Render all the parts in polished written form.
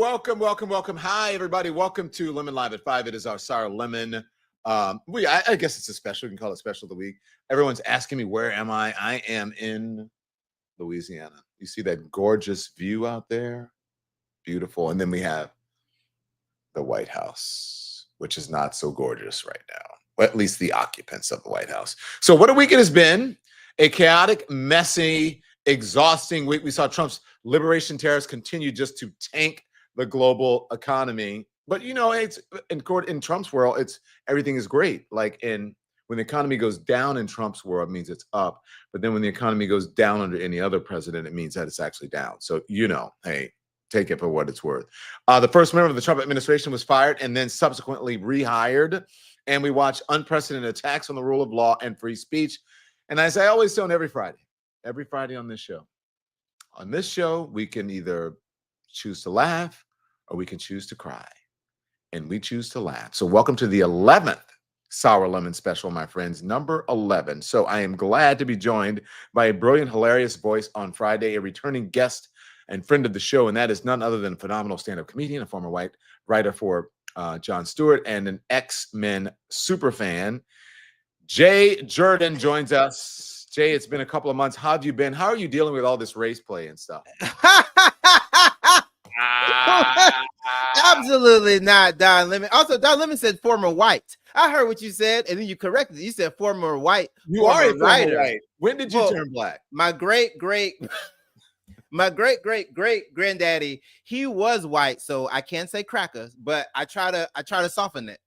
welcome. Hi, everybody. Welcome to Lemon Live at 5. It is our Sour Lemon. I guess it's a special. You can call it special of the week. Everyone's asking me, where am I? I am in Louisiana. You see that gorgeous view out there? Beautiful. And then we have the White House, which is not so gorgeous right now. Well, at least the occupants of the White House. So what a week it has been. A chaotic, messy, exhausting week. We saw Trump's liberation tariffs continue just to tank the global economy. But you know, it's in Trump's world, it's everything is great. Like when the economy goes down in Trump's world, it means it's up. But then when the economy goes down under any other president, it means that it's actually down. So you know, hey, take it for what it's worth. The first member of the Trump administration was fired and then subsequently rehired. And we watched unprecedented attacks on the rule of law and free speech. And as I always say on every Friday on this show, we can either choose to laugh or we can choose to cry. And we choose to laugh. So welcome to the 11th Sour Lemon Special, my friends, number 11. So I am glad to be joined by a brilliant, hilarious voice on Friday, a returning guest and friend of the show, and that is none other than phenomenal stand-up comedian, a former white writer for Jon Stewart, and an X-Men super fan. Jay Jurden joins us. Jay, it's been a couple of months. How have you been? How are you dealing with all this race play and stuff? Absolutely not, Don Lemon. Also, Don Lemon said former white. I heard what you said, and then you corrected it. You said former white. You are a former white. When did you turn black? My great granddaddy, he was white, so I can't say crackers, but I try to soften it.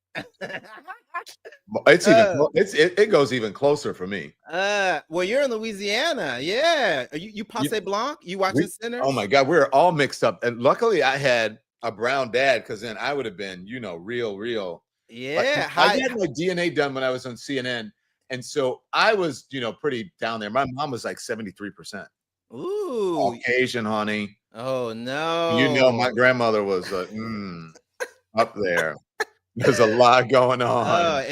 It goes even closer for me. Well, you're in Louisiana, yeah. You Passe Blanc? You watching Sinners? Oh my God, we're all mixed up. And luckily, I had a brown dad, because then I would have been, real. Yeah, I had my DNA done when I was on CNN, and so I was, pretty down there. My mom was like 73%. Ooh, Caucasian, honey. Oh no! My grandmother was up there. There's a lot going on.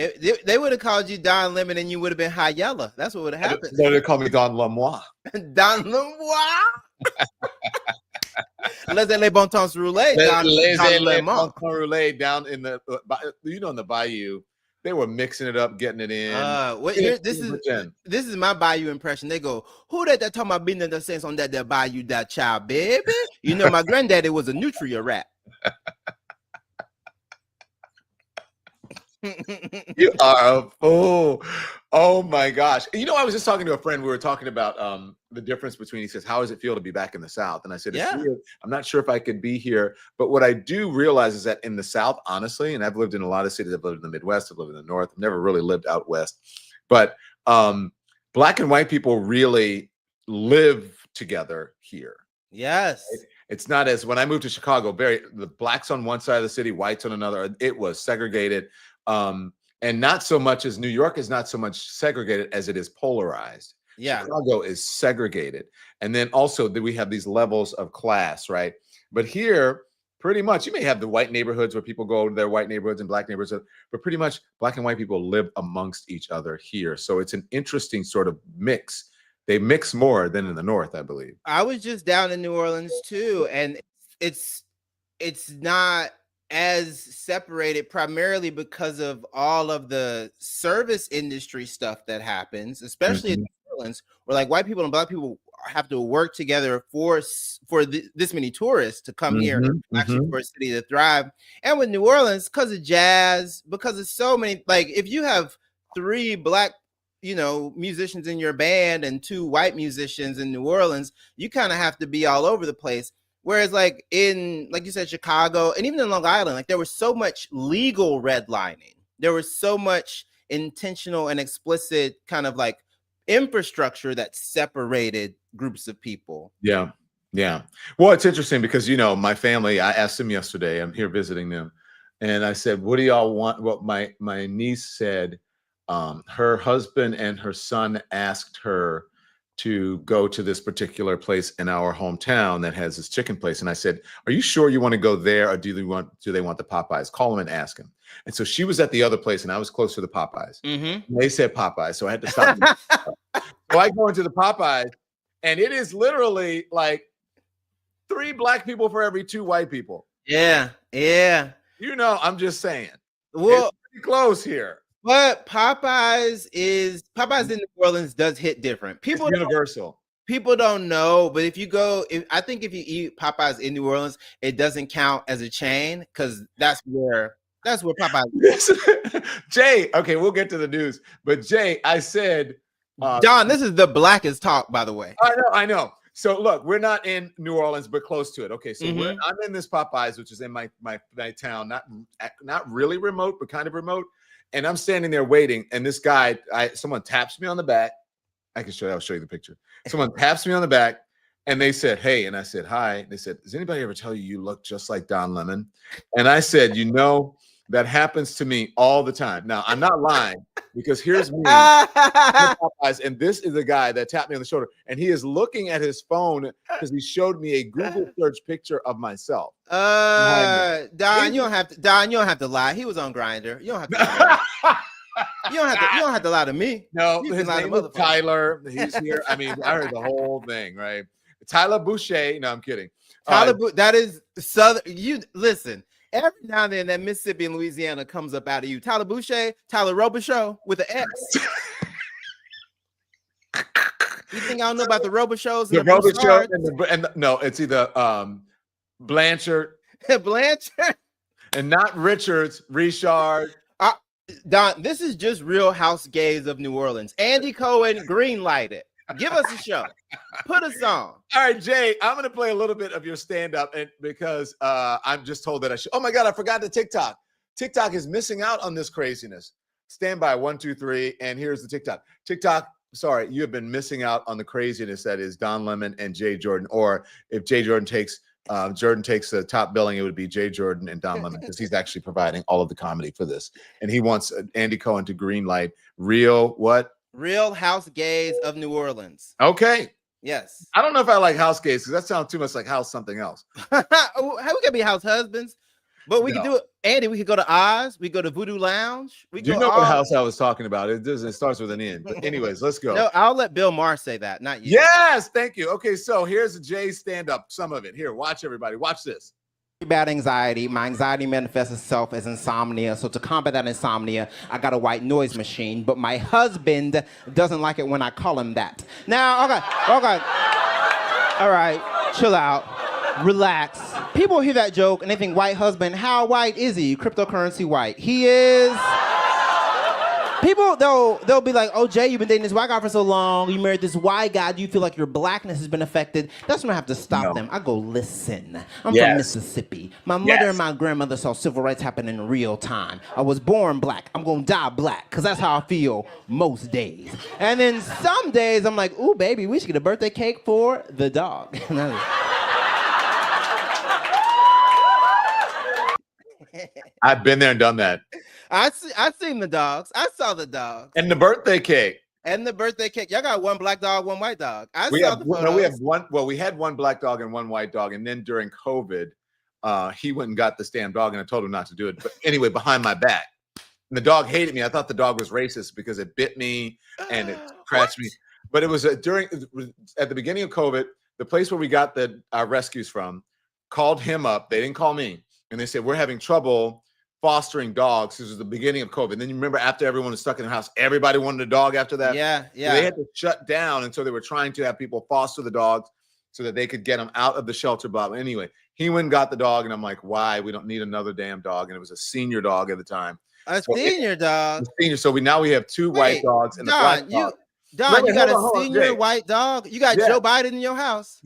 They would have called you Don Lemon, and you would have been high yellow. That's what would have happened. They would call me Don Lemois. Don Lemois. Les bon temps roulés. Don bon temps roulés down in the in the bayou. They were mixing it up, getting it in. This is my bayou impression. They go, who that talking about being in the sense on that bayou, that child, baby? My granddaddy was a nutria rat. You are a fool. Oh my gosh. I was just talking to a friend. We were talking about the difference between, he says, how does it feel to be back in the South? And I said, it's weird. I'm not sure if I could be here. But what I do realize is that in the South, honestly, and I've lived in a lot of cities, I've lived in the Midwest, I've lived in the North, I've never really lived out West. But Black and white people really live together here. Yes. Right? It's not as when I moved to Chicago, the blacks on one side of the city, whites on another. It was segregated. And not so much as New York is not so much segregated as it is polarized. Yeah. Chicago is segregated. And then also we have these levels of class, right? But here, pretty much, you may have the white neighborhoods where people go to their white neighborhoods and black neighborhoods, but pretty much black and white people live amongst each other here. So it's an interesting sort of mix. They mix more than in the North, I believe. I was just down in New Orleans too, and it's not as separated, primarily because of all of the service industry stuff that happens, especially in New Orleans, where like white people and black people have to work together for this many tourists to come here, actually for a city to thrive. And with New Orleans, because of jazz, because of so many, like if you have 3 black musicians in your band and 2 white musicians in New Orleans, you kind of have to be all over the place. Whereas like you said, Chicago and even in Long Island, like there was so much legal redlining. There was so much intentional and explicit kind of like infrastructure that separated groups of people. Yeah. Yeah. Well, it's interesting because, my family, I asked them yesterday, I'm here visiting them. And I said, what do y'all want? Well, my niece said her husband and her son asked her to go to this particular place in our hometown that has this chicken place. And I said, are you sure you want to go there, or do they want the Popeyes? Call them and ask them. And so she was at the other place and I was close to the Popeyes. They said Popeyes, so I had to stop. So I go into the Popeyes and it is literally like 3 black people for every 2 white people. Yeah. You know, I'm just saying. Well, It's pretty close here. but Popeyes in New Orleans does hit different. It's universal. People don't know, but if you if you eat Popeyes in New Orleans, it doesn't count as a chain because that's where Popeyes. Jay, okay, we'll get to the news. But Jay, I said, John, this is the blackest talk, by the way. I know. So look, we're not in New Orleans, but close to it. Okay, so I'm in this Popeyes, which is in my town, not really remote, but kind of remote. And I'm standing there waiting, and this guy, someone taps me on the back. I'll show you the picture. Someone taps me on the back, and they said, "Hey," and I said, "Hi." They said, "Does anybody ever tell you look just like Don Lemon?" And I said, "You know, that happens to me all the time." Now, I'm not lying because here's me, and this is the guy that tapped me on the shoulder, and he is looking at his phone because he showed me a Google search picture of myself. Don, you don't have to lie. He was on Grindr. You don't have to lie. You don't have to lie to me. No, his name is Tyler. He's here. I mean, I heard the whole thing, right? Tyler Boucher. No, I'm kidding. That is Southern. You listen. Every now and then, that Mississippi and Louisiana comes up out of you. Tyler Boucher, Tyler Robichaux with an X. You think I don't know about the Robichauxs? The Robichaux no, it's either Blanchard, Blanchard, and not Richards, Richard. Don, this is just Real House Gays of New Orleans. Andy Cohen greenlight it. Give us a show. Put a song. All right, Jay, I'm going to play a little bit of your stand-up because I'm just told that I should. Oh, my God, I forgot the TikTok. TikTok is missing out on this craziness. Stand by, 1, 2, 3, and here's the TikTok. TikTok, sorry, you have been missing out on the craziness that is Don Lemon and Jay Jurden. Or if Jay Jurden takes the top billing, it would be Jay Jurden and Don Lemon because he's actually providing all of the comedy for this. And he wants Andy Cohen to greenlight Real House Gays of New Orleans. Okay. Yes. I don't know if I like house gays because that sounds too much like house something else. How we can be house husbands? But we can do it, Andy. We could go to Oz. We go to Voodoo Lounge. Do you know what house I was talking about? It starts with an N. But anyways, let's go. No, I'll let Bill Maher say that, not you. Yes, thank you. Okay, so here's Jay's stand-up. Some of it. Here, watch everybody. Watch this. Bad anxiety. My anxiety manifests itself as insomnia. So to combat that insomnia, I got a white noise machine. But my husband doesn't like it when I call him that. Now, okay. All right, chill out. Relax. People hear that joke and they think, white husband, how white is he? Cryptocurrency white. He is... People, they'll be like, "Oh, Jay, you've been dating this white guy for so long. You married this white guy. Do you feel like your blackness has been affected?" That's when I have to stop them. I go, "Listen, I'm from Mississippi. My mother and my grandmother saw civil rights happen in real time. I was born black. I'm going to die black because that's how I feel most days. And then some days I'm like, ooh, baby, we should get a birthday cake for the dog." I've been there and done that. I seen the dogs. I saw the dogs. And the birthday cake. Y'all got one black dog, one white dog. We have one. Well, we had one black dog and one white dog. And then during COVID, he went and got this damn dog and I told him not to do it. But anyway, behind my back. And the dog hated me. I thought the dog was racist because it bit me and it scratched me. But it was at the beginning of COVID, the place where we got our rescues from called him up. They didn't call me. And they said, "We're having trouble fostering dogs." This was the beginning of COVID. And then you remember after everyone was stuck in the house, everybody wanted a dog after that. Yeah. So they had to shut down. And so they were trying to have people foster the dogs so that they could get them out of the shelter. But anyway, he went and got the dog. And I'm like, why? We don't need another damn dog. And it was a senior dog at the time. Senior dog? Senior. So now we have two white dogs and a black dog. Don, you got a senior white dog? You got Joe Biden in your house?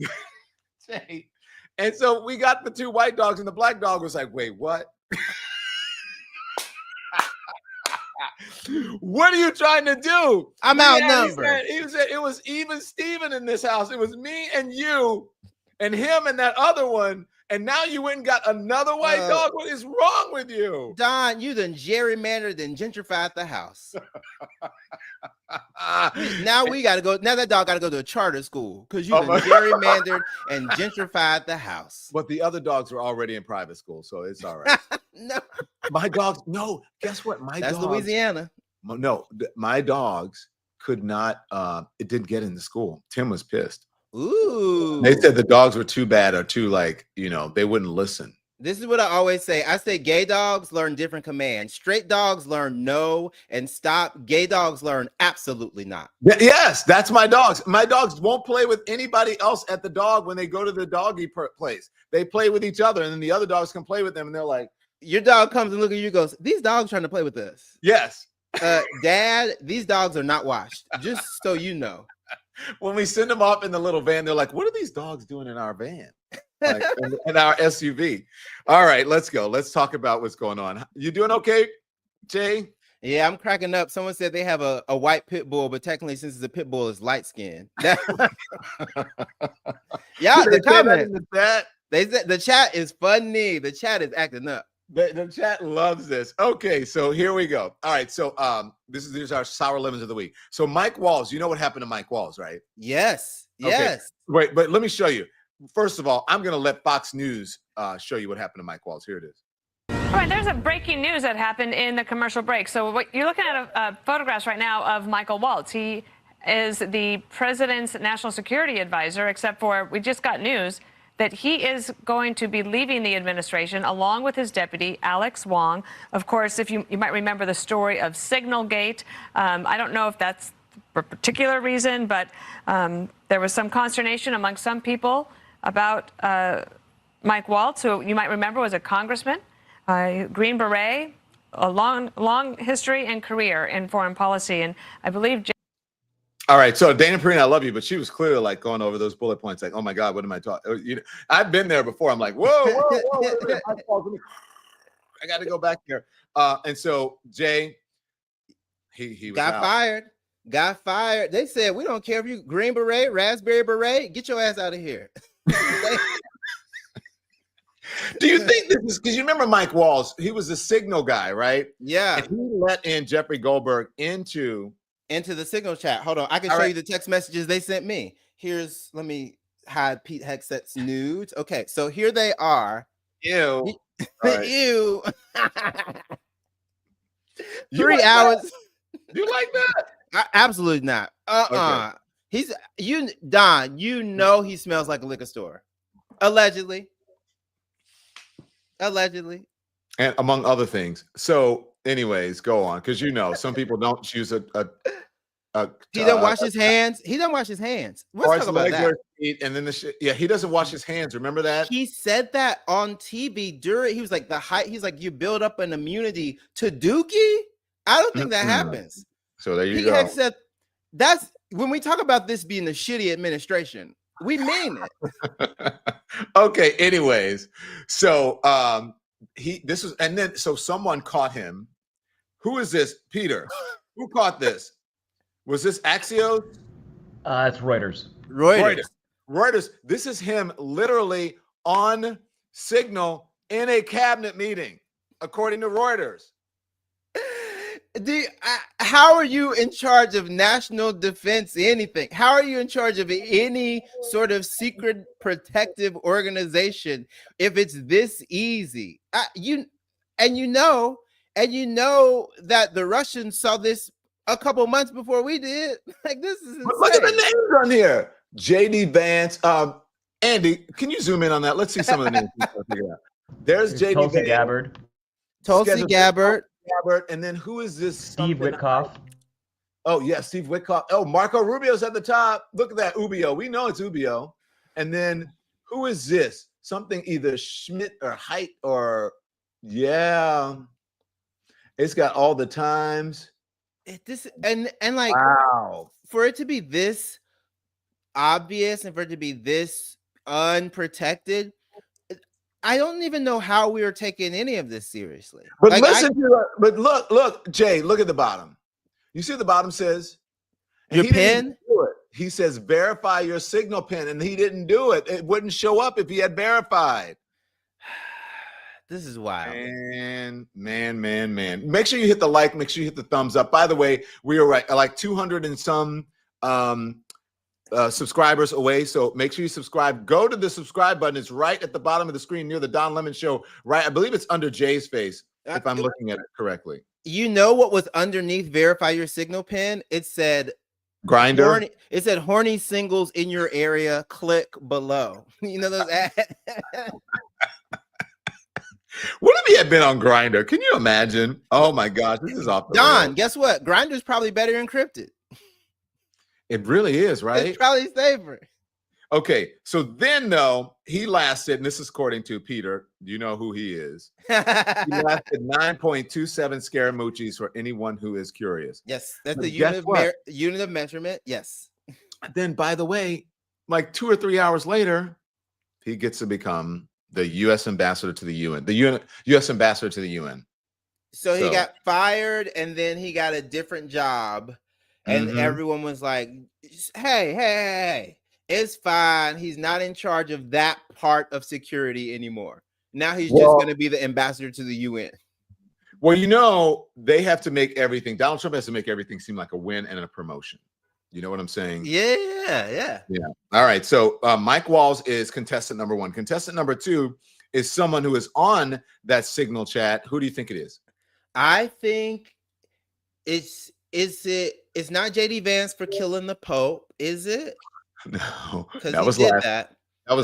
And so we got the two white dogs and the black dog was like, wait, what? What are you trying to do? I'm outnumbered. He said it was even Steven in this house. It was me and you and him and that other one. And now you went and got another white dog. What is wrong with you? Don, you done gerrymandered and gentrified the house. Now we got to go. Now that dog got to go to a charter school because you done gerrymandered and gentrified the house. But the other dogs were already in private school, so it's all right. No. My dogs, no, guess what? That's Louisiana. No, my dogs could not, it didn't get into school. Tim was pissed. Ooh. They said the dogs were too bad or too they wouldn't listen. This is what I always say. I say gay dogs learn different commands. Straight dogs learn no and stop. Gay dogs learn absolutely not. Yes, that's my dogs. My dogs won't play with anybody else at the dog when they go to the doggy place. They play with each other, and then the other dogs can play with them, and they're like, your dog comes and look at you and goes, these dogs trying to play with us. yes. Dad, these dogs are not washed, just so you know. When we send them off in the little van, they're like, what are these dogs doing in our van? Like, in our SUV. All right, let's go. Let's talk about what's going on. You doing okay, Jay? Yeah, I'm cracking up. Someone said they have a white pit bull, but technically, since it's a pit bull, it's light skinned. Yeah, the comment. They said the chat is funny. The chat is acting up. The chat loves this. Okay, so here we go. All right, so this is our sour lemons of the week. So Mike Walls, you know what happened to Mike Walls, right? Yes. Okay. Wait, but let me show you. First of all, I'm going to let Fox News show you what happened to Mike Walls. Here it is. All right, there's a breaking news that happened in the commercial break. So what you're looking at photographs right now of Michael Waltz. He is the president's national security advisor, except for we just got news that he is going to be leaving the administration along with his deputy, Alex Wong. Of course, if you might remember the story of Signalgate. I don't know if that's for a particular reason, but there was some consternation among some people about Mike Waltz, who you might remember was a congressman, Green Beret, a long history and career in foreign policy. And I believe all right, so Dana Perrine, I love you, but she was clearly like going over those bullet points, like, "Oh my God, what am I talking?" You know, I've been there before. I'm like, "Whoa, I got to go back here." And so Jay, he was got fired. Got fired. They said, "We don't care if you Green Beret, Raspberry Beret, get your ass out of here." Do you think this is because you remember Mike Walls? He was a Signal guy, right? Yeah. And he let in Jeffrey Goldberg into the Signal chat. Hold on. I can show you the text messages they sent me. Let me hide Pete Hexet's nudes. Okay, so here they are. Ew. Right. Ew. 3 like hours. That? You like that? Absolutely not. Okay. Don, you know he smells like a liquor store. Allegedly. And among other things. So anyways, go on. Because some people don't choose a he doesn't wash his hands. Let's talk about that. And then he doesn't wash his hands. Remember that? He said that on TV he was like he's like, you build up an immunity to Dookie. I don't think that happens. So there you go. Said that's when we talk about this being a shitty administration, we mean it. Okay, anyways. So so someone caught him. Who is this? Peter. Who caught this? Was this Axios? It's Reuters. Reuters. This is him literally on Signal in a cabinet meeting, according to Reuters. How are you in charge of national defense, anything? How are you in charge of any sort of secret protective organization if it's this easy? You know that the Russians saw this a couple months before we did. Like, this is insane. Look at the names on here. JD Vance. Andy, can you zoom in on that? Let's see some of the names. There's JD Tulsi Vance. Gabbard. Tulsi Gabbard. And then who is this? Steve Witkoff. Oh, yeah, Steve Witkoff. Oh, Marco Rubio's at the top. Look at that, Rubio. We know it's Rubio. And then who is this? Something either Schmidt or Height or, yeah. It's got all the times. Wow. For it to be this obvious and for it to be this unprotected, I don't even know how we are taking any of this seriously. But look, Jay, look at the bottom. You see what the bottom says? Your pen? He says, verify your Signal pin, and he didn't do it. It wouldn't show up if he had verified. This is wild. Man. Make sure you hit the like. Make sure you hit the thumbs up. By the way, we are like 200 and some subscribers away. So make sure you subscribe. Go to the subscribe button. It's right at the bottom of the screen near the Don Lemon Show. Right. I believe it's under Jay's face, if I'm looking at it correctly. You know what was underneath verify your Signal pin? It said Grinder. It said horny singles in your area. Click below. You know those ads? if he had been on Grindr? Can you imagine? Oh my gosh, this is off the Don, rails. guess what? Grindr's probably better encrypted. It really is, right? It's probably safer. Okay, so then though, he lasted, and this is according to Peter. You know who he is. He lasted 9.27 Scaramucci's for anyone who is curious. Yes, that's But the guess unit of measurement. Yes. Then, by the way, like 2 or 3 hours later, he gets to become the U.S. ambassador to the UN. U.S. ambassador to the UN. So he got fired, and then he got a different job, and everyone was like, "Hey, it's fine. He's not in charge of that part of security anymore. Now he's just going to be the ambassador to the UN." Well, you know, they have to make everything. Donald Trump has to make everything seem like a win and a promotion. You know what I'm saying? Yeah. All right. So Mike Walls is contestant number 1. Contestant number 2 is someone who is on that Signal chat. Who do you think it is? I think it's not JD Vance for killing the Pope, is it? No, That was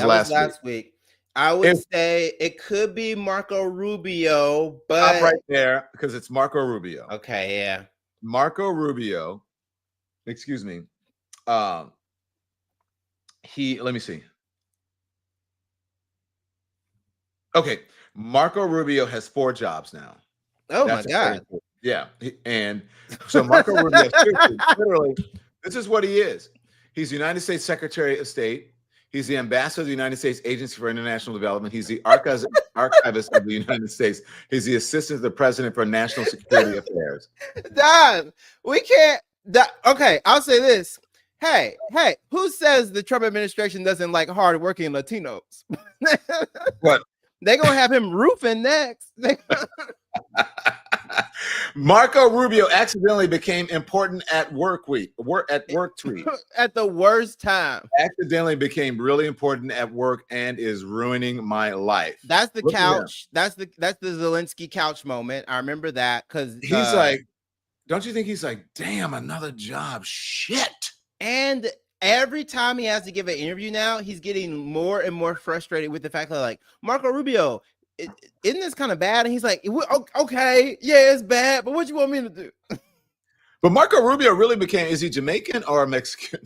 last week. I would say it could be Marco Rubio, but stop right there because it's Marco Rubio. Okay, yeah. Marco Rubio. Excuse me. Let me see. Okay, Marco Rubio has 4 jobs now. Oh my God. Yeah. And so Marco Rubio, literally, this is what he is. He's the United States Secretary of State. He's the ambassador of the United States Agency for International Development. He's the archivist of the United States. He's the assistant to the president for national security affairs. Don, we can't. Okay, I'll say this. Hey, who says the Trump administration doesn't like hardworking Latinos? What? They're going to have him roofing next. Marco Rubio accidentally became important at work tweet. At the worst time. Accidentally became really important at work and is ruining my life. That's the couch. That's the Zelensky couch moment. I remember that because he's like, don't you think he's like, damn, another job? Shit. And every time he has to give an interview now, he's getting more and more frustrated with the fact that, like, Marco Rubio, isn't this kind of bad? And he's like, okay, yeah, it's bad, but what you want me to do? But Marco Rubio really became, is he Jamaican or Mexican?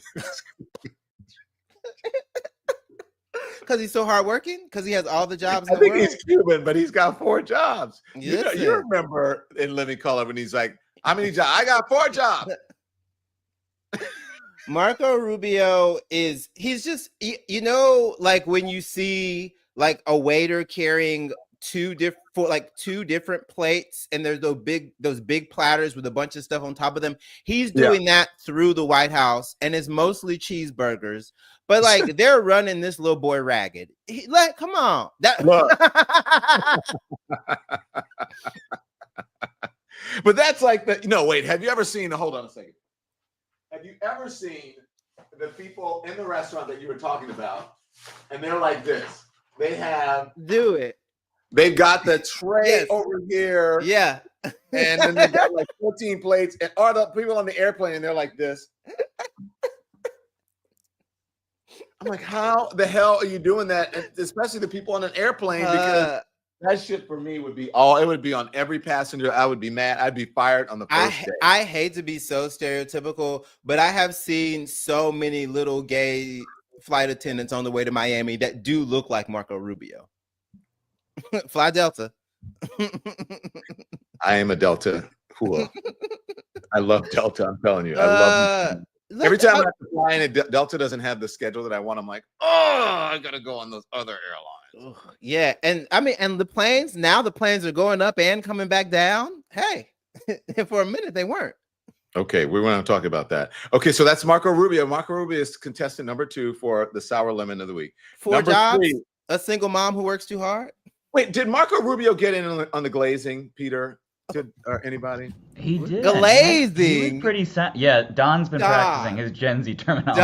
Because he's so hardworking? Because he has all the jobs I think he's Cuban, but he's got 4 jobs. You remember in Living Color when he's like, how many jobs? I got 4 jobs. Marco Rubio he's just, you know, like when you see like a waiter carrying 2 different plates and there's those big platters with a bunch of stuff on top of them. He's doing that through the White House, and it's mostly cheeseburgers. But like they're running this little boy ragged. Come on. But that's like wait, have you ever seen, hold on a second. Have you ever seen the people in the restaurant that you were talking about? And they're like this. They've got the tray over here. Yeah. And then they got like 14 plates. And all the people on the airplane, and they're like this. I'm like, how the hell are you doing that? And especially the people on an airplane, because that shit for me would be it would be on every passenger. I would be mad. I'd be fired on the first day. I hate to be so stereotypical, but I have seen so many little gay flight attendants on the way to Miami that do look like Marco Rubio. Fly Delta. I am a Delta. Cool. I love Delta. I'm telling you. I love every time I have to fly and Delta doesn't have the schedule that I want, I'm like, I gotta go on those other airlines. Yeah, and I mean, and the planes are going up and coming back down. Hey, for a minute they weren't. Okay, we want to talk about that. Okay, so that's Marco Rubio. Marco Rubio is contestant number 2 for the Sour Lemon of the Week. 4 number jobs, 3, a single mom who works too hard. Wait, did Marco Rubio get in on the glazing, Peter? Or anybody? He did. Glazing. He was pretty yeah, Don's been practicing his Gen Z terminology.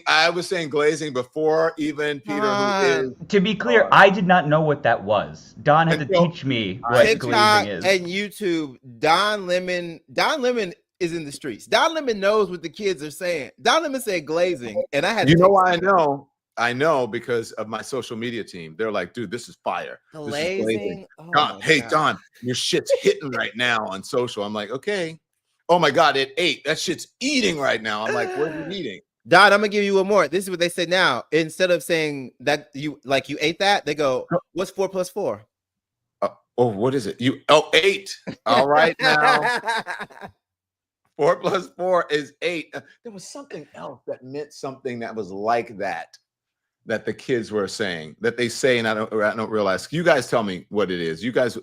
I was saying glazing before even Peter, who is. To be clear, I did not know what that was. Don had to teach me what TikTok glazing is. And YouTube, Don Lemon is in the streets. Don Lemon knows what the kids are saying. Don Lemon said glazing, and I had. You know why I know? I know because of my social media team. They're like, dude, this is fire. This is Glazing. blazing. Oh Don, my hey, God. Don, your shit's hitting right now on social. I'm like, okay. Oh my God, it ate. That shit's eating right now. I'm like, where's it eating? Don, I'm gonna give you one more. This is what they say now. Instead of saying that you ate that, they go, what's 4 plus 4? Oh, what is it? 8. All right now. 4 plus 4 is 8. There was something else that meant something that was like that the kids were saying, that they say, and I don't realize. You guys tell me what it is. You guys,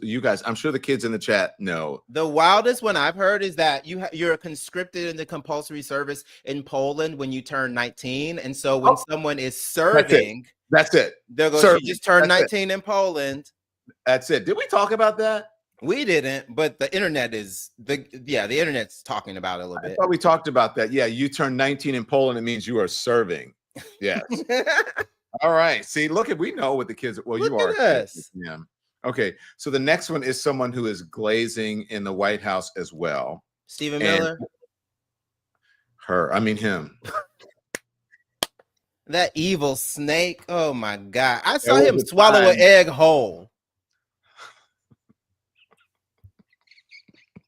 I'm sure the kids in the chat know. The wildest one I've heard is that you're conscripted in the compulsory service in Poland when you turn 19. And so when someone is serving, that's it. They'll go, you just turned 19 in Poland. That's it. Did we talk about that? We didn't, but the internet is the internet's talking about it a little bit. I thought we talked about that. Yeah, you turn 19 in Poland, it means you are serving. Yes. All right. See, we know what the kids. Well, Look you are. at us. Yeah. Okay. So the next one is someone who is glazing in the White House as well. Stephen Miller. Him. That evil snake. Oh my God. I saw him swallow an egg whole.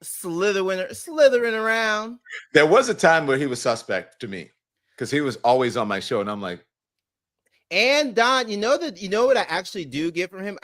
Slithering around. There was a time where he was suspect to me because he was always on my show, and I'm like. And Don, you know what I actually do get from him?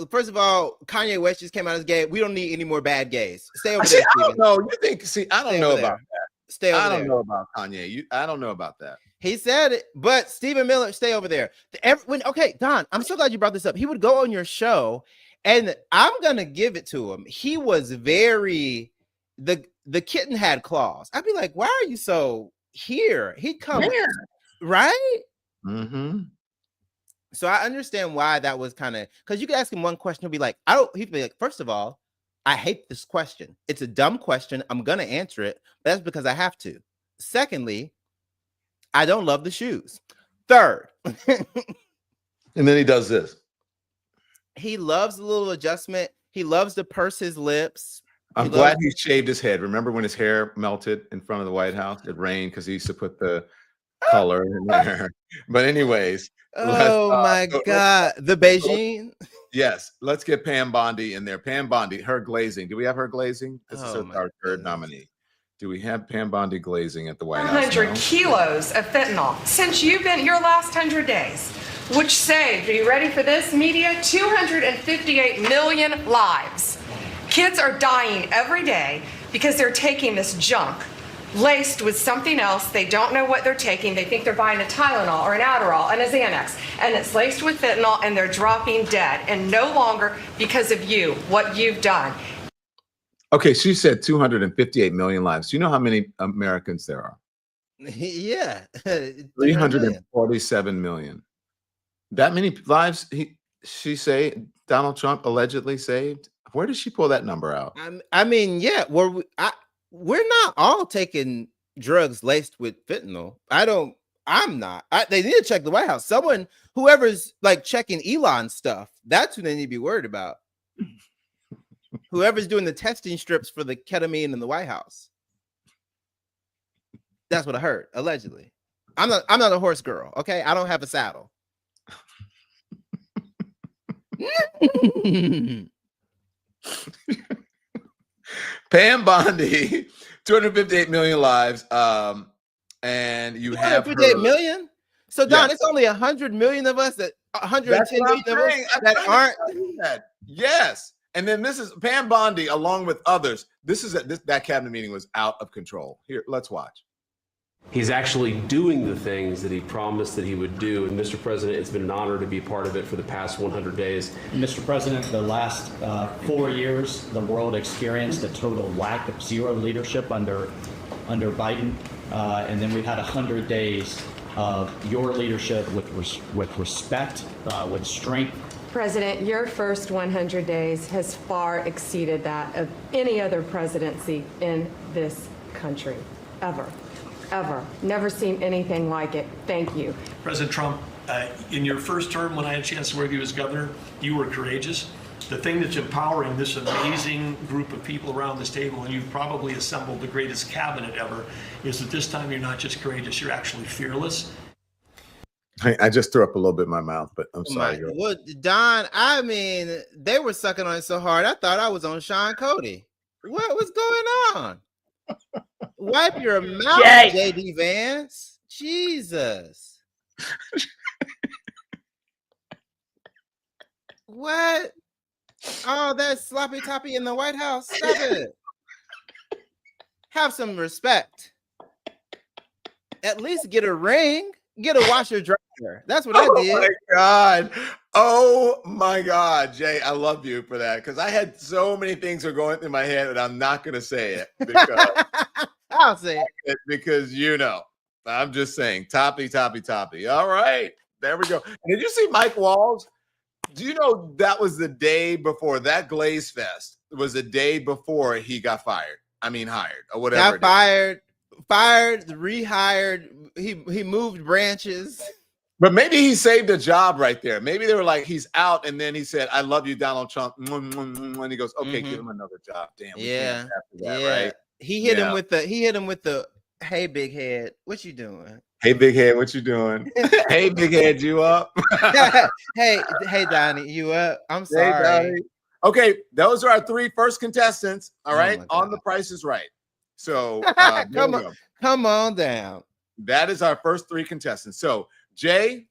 First of all, Kanye West just came out as gay. We don't need any more bad gays. Stay over there, Steven. I don't know. You think? See, I don't know about that. Stay over there. I don't know about Kanye. I don't know about that. He said it, but Stephen Miller, stay over there. Okay, Don, I'm so glad you brought this up. He would go on your show, and I'm gonna give it to him. He was very the kitten had claws. I'd be like, why are you so here? He'd come, right? Mm-hmm. So I understand why that was kind of, because you could ask him one question, he'll be like, he'd be like, first of all, I hate this question. It's a dumb question. I'm gonna answer it. But that's because I have to. Secondly, I don't love the shoes. Third, and then he does this. He loves a little adjustment. He loves to purse his lips. I'm glad he shaved his head. Remember when his hair melted in front of the White House? It rained because he used to put the color in there. But anyways. Oh my God. The Beijing. Yes. Let's get Pam Bondi in there. Pam Bondi, her glazing. Do we have her glazing? This is our third nominee. Do we have Pam Bondi glazing at the White House? 100 kilos of fentanyl since you've been your last 100 days, which saved, are you ready for this, media? 258 million lives. Kids are dying every day because they're taking this junk laced with something else. They don't know what they're taking. They think they're buying a Tylenol or an Adderall and a Xanax, and it's laced with fentanyl, and they're dropping dead, and no longer because of you, what you've done. Okay, she said 258 million lives. Do you know how many Americans there are? Yeah. 347 million. That many lives she say Donald Trump allegedly saved? Where did she pull that number out? I mean, yeah, we're not all taking drugs laced with fentanyl. I'm not. They need to check the White House. Whoever's like checking Elon stuff, that's who they need to be worried about. Whoever's doing the testing strips for the ketamine in the White House. That's what I heard, allegedly. I'm not a horse girl, okay? I don't have a saddle. Pam Bondi, 258 million lives. And you have 258 million? So Don, it's only 100 million of us, 110 million of us that aren't. Yes. And then this is Pam Bondi, along with others. That cabinet meeting was out of control. Here, let's watch. He's actually doing the things that he promised that he would do. And Mr. President, it's been an honor to be a part of it for the past 100 days. Mr. President, the last 4 years, the world experienced a total lack of zero leadership under Biden. And then we had 100 days of your leadership with respect, with strength. President, your first 100 days has far exceeded that of any other presidency in this country, ever. Never seen anything like it. Thank you. President Trump, in your first term, when I had a chance to work with you as governor, you were courageous. The thing that's empowering this amazing group of people around this table, and you've probably assembled the greatest cabinet ever, is that this time you're not just courageous, you're actually fearless. I just threw up a little bit in my mouth, but I'm sorry. What, Don? I mean, they were sucking on it so hard, I thought I was on Sean Cody. What was going on? Wipe your mouth, JD Vance. Jesus. What? Oh, that's sloppy toppy in the White House. Stop it. Have some respect. At least get a ring. Get a washer dryer. That's what I did. Oh my God. Oh my God, Jay. I love you for that. Because I had so many things are going through my head and I'm not gonna say it because I'll say it because I'm just saying toppy. All right. There we go. Did you see Mike Walls? Do you know that was the day before that Glaze Fest was the day before he got fired? I mean, hired or whatever. Got fired, rehired. He moved branches. But maybe he saved a job right there. Maybe they were like, he's out, and then he said, "I love you, Donald Trump." And he goes, "Okay, give him another job." Damn. Yeah. Right. He hit him with the. Hey, big head, what you doing? Hey, big head, what you doing? Hey, big head, you up? hey, Donnie, you up? I'm sorry. Hey, okay, those are our 3 first contestants. All right, on The Price is Right. So come on down. That is our first 3 contestants. So Jay,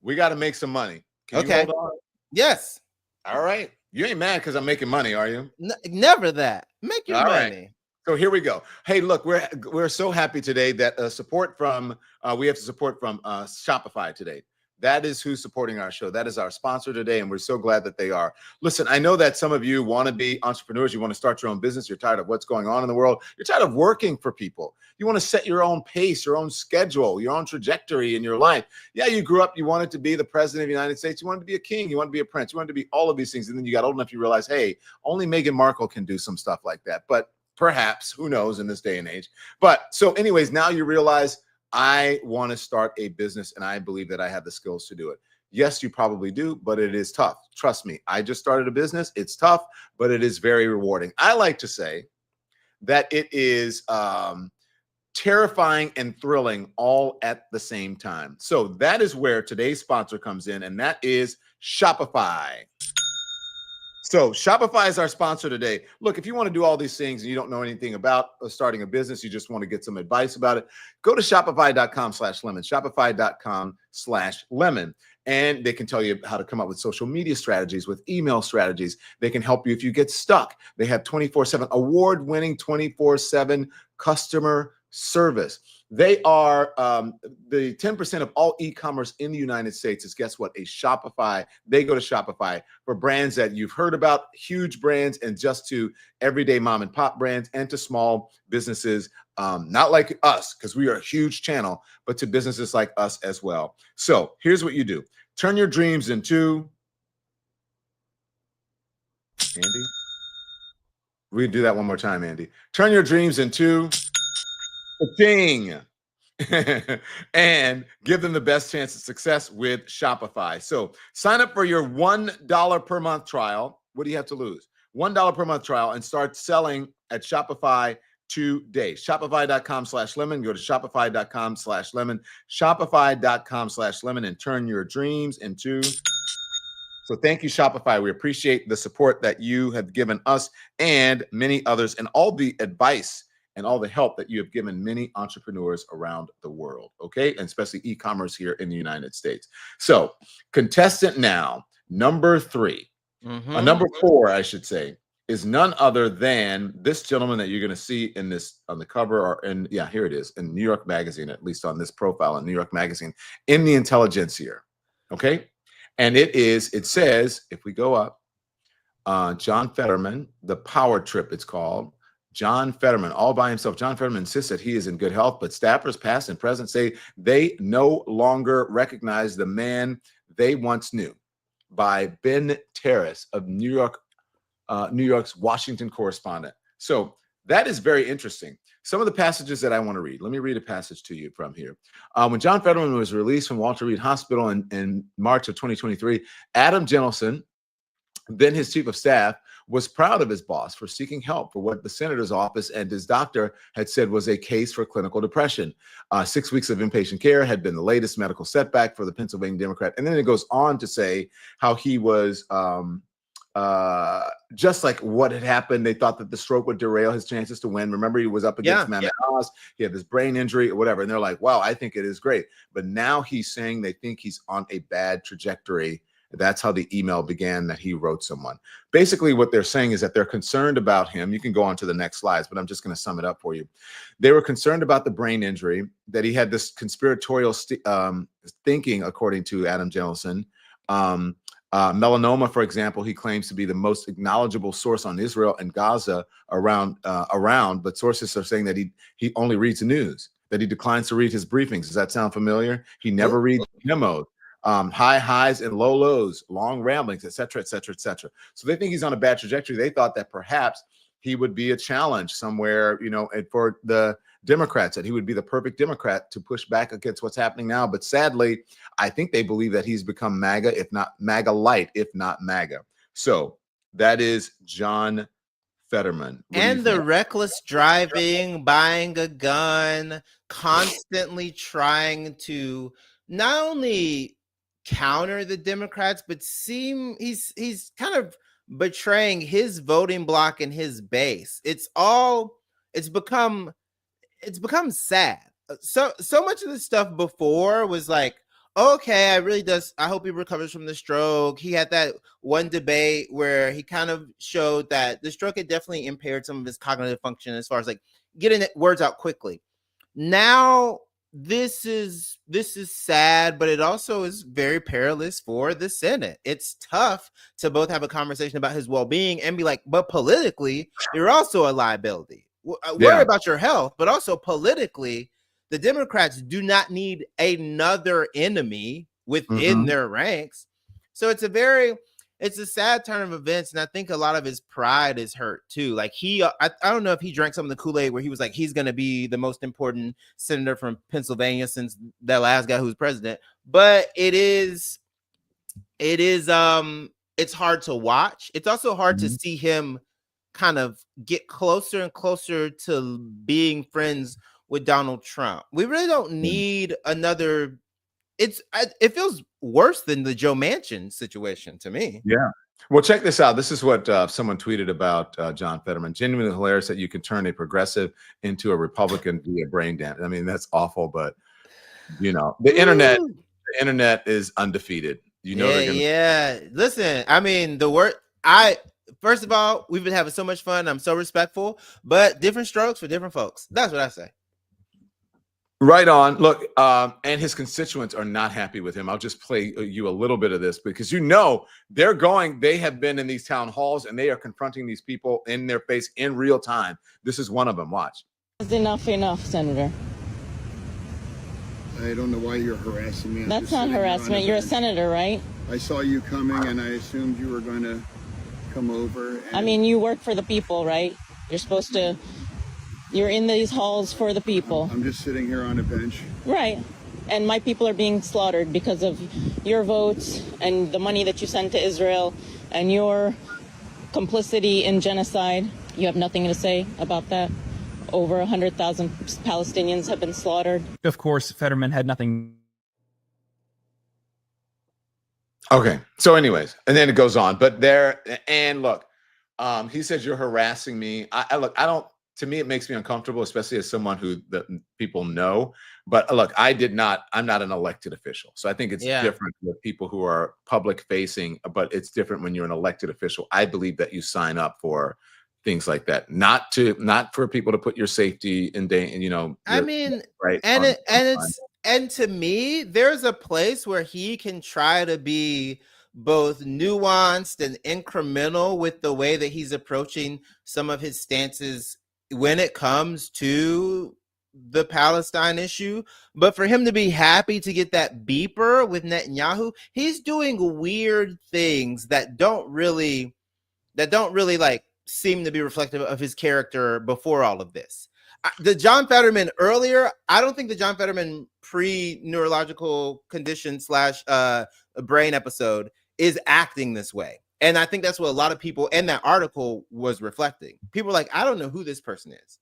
we got to make some money. Can you hold on? Yes. All right. You ain't mad because I'm making money, are you? Never that. Make your money. Right. So here we go. Hey, look, we're so happy today that support from we have support from Shopify today. That is who's supporting our show. That is our sponsor today, and we're so glad that they are. Listen, I know that some of you want to be entrepreneurs. You want to start your own business. You're tired of what's going on in the world. You're tired of working for people. You want to set your own pace, your own schedule, your own trajectory in your life. Yeah, you grew up. You wanted to be the president of the United States. You wanted to be a king. You wanted to be a prince. You wanted to be all of these things. And then you got old enough, you realize, hey, only Meghan Markle can do some stuff like that. But perhaps, who knows in this day and age. But so anyways, now you realize I want to start a business and I believe that I have the skills to do it. Yes, you probably do, but it is tough. Trust me, I just started a business. It's tough, but it is very rewarding. I like to say that it is terrifying and thrilling all at the same time. So that is where today's sponsor comes in, and that is Shopify. So Shopify is our sponsor today. Look, if you want to do all these things and you don't know anything about starting a business, you just want to get some advice about it, go to shopify.com/lemon, shopify.com/lemon. And they can tell you how to come up with social media strategies, with email strategies. They can help you if you get stuck. They have 24/7 award-winning 24/7 customer service. They are the 10% of all e-commerce in the United States is, guess what? A Shopify. They go to Shopify for brands that you've heard about, huge brands, and just to everyday mom and pop brands and to small businesses, not like us, because we are a huge channel, but to businesses like us as well. So here's what you do. Turn your dreams into, Andy, we do that one more time, Andy. Turn your dreams into a thing. And give them the best chance of success with Shopify. So sign up for your $1 per month trial. What do you have to lose? $1 per month trial and start selling at Shopify today. Shopify.com/lemon. Go to Shopify.com/lemon. Shopify.com/lemon and turn your dreams into. So thank you, Shopify. We appreciate the support that you have given us and many others and all the advice and all the help that you have given many entrepreneurs around the world, okay? And especially e-commerce here in the United States. So contestant now, number 3, number 4, I should say, is none other than this gentleman that you're going to see in this on the cover, or in, yeah, here it is, in New York Magazine, at least on this profile in New York Magazine, in the Intelligencer, okay? And it says, if we go up, John Fetterman, The Power Trip, it's called. John Fetterman, all by himself. John Fetterman insists that he is in good health, but staffers past and present say they no longer recognize the man they once knew. By Ben Terris of New York's Washington correspondent. So that is very interesting. Some of the passages that I want to read. Let me read a passage to you from here. When John Fetterman was released from Walter Reed Hospital in March of 2023, Adam Jenelson, then his chief of staff, was proud of his boss for seeking help for what the senator's office and his doctor had said was a case for clinical depression. 6 weeks of inpatient care had been the latest medical setback for the Pennsylvania Democrat. And then it goes on to say how he was just like what had happened. They thought that the stroke would derail his chances to win. Remember, he was up against Mehmet Oz. He had this brain injury or whatever. And they're like, wow, I think it is great. But now he's saying they think he's on a bad trajectory. That's how the email began that he wrote someone. Basically, what they're saying is that they're concerned about him. You can go on to the next slides, but I'm just going to sum it up for you. They were concerned about the brain injury, that he had this conspiratorial thinking, according to Adam Jellison. Melanoma, for example, he claims to be the most knowledgeable source on Israel and Gaza around, but sources are saying that he only reads the news, that he declines to read his briefings. Does that sound familiar? He never reads memos. High highs and low lows, long ramblings, et cetera, et cetera, et cetera. So they think he's on a bad trajectory. They thought that perhaps he would be a challenge somewhere, you know, for the Democrats, that he would be the perfect Democrat to push back against what's happening now. But sadly, I think they believe that he's become MAGA, if not MAGA light, if not MAGA. So that is John Fetterman. And the reckless driving, buying a gun, constantly trying to not only counter the Democrats, but he's kind of betraying his voting bloc and his base. It's become sad. So much of the stuff before was like, okay, I hope he recovers from the stroke. He had that one debate where he kind of showed that the stroke had definitely impaired some of his cognitive function as far as like getting words out quickly. Now this is sad, but it also is very perilous for the Senate. It's tough to both have a conversation about his well-being and be like, but politically, you're also a liability. Worry about your health, but also politically, the Democrats do not need another enemy within their ranks. So it's a sad turn of events, and I think a lot of his pride is hurt too. Like I don't know if he drank some of the Kool-Aid where he was like, he's going to be the most important senator from Pennsylvania since that last guy who was president. But it's hard to watch. It's also hard to see him kind of get closer and closer to being friends with Donald Trump. We really don't need another. It feels worse than the Joe Manchin situation to me. Yeah. Well, check this out. This is what someone tweeted about John Fetterman. Genuinely hilarious that you can turn a progressive into a Republican via brain damage. I mean, that's awful, but you know, the internet is undefeated. You know, Listen, I mean, first of all, we've been having so much fun. I'm so respectful, but different strokes for different folks. That's what I say. Right on. Look, and his constituents are not happy with him. I'll just play you a little bit of this because they have been in these town halls and they are confronting these people in their face in real time. This is one of them. Watch. It's enough, Senator. I don't know why you're harassing me. That's not harassment. You're a senator, right? I saw you coming and I assumed you were going to come over. I mean, you work for the people, right? You're in these halls for the people. I'm just sitting here on a bench. Right. And my people are being slaughtered because of your votes and the money that you send to Israel and your complicity in genocide. You have nothing to say about that? Over 100,000 Palestinians have been slaughtered. Of course, Fetterman had nothing. Okay. So anyways, and then it goes on. But look, he says you're harassing me. To me, it makes me uncomfortable, especially as someone who the people know. But look, I'm not an elected official. So I think it's different with people who are public facing, but it's different when you're an elected official. I believe that you sign up for things like that, not for people to put your safety in danger, you know. I mean, right. And to me, there's a place where he can try to be both nuanced and incremental with the way that he's approaching some of his stances when it comes to the Palestine issue. But for him to be happy to get that beeper with Netanyahu, he's doing weird things that don't really like seem to be reflective of his character before all of this. The John Fetterman earlier, I don't think the John Fetterman pre-neurological condition / brain episode is acting this way. And I think that's what a lot of people in that article was reflecting. People were like, I don't know who this person is.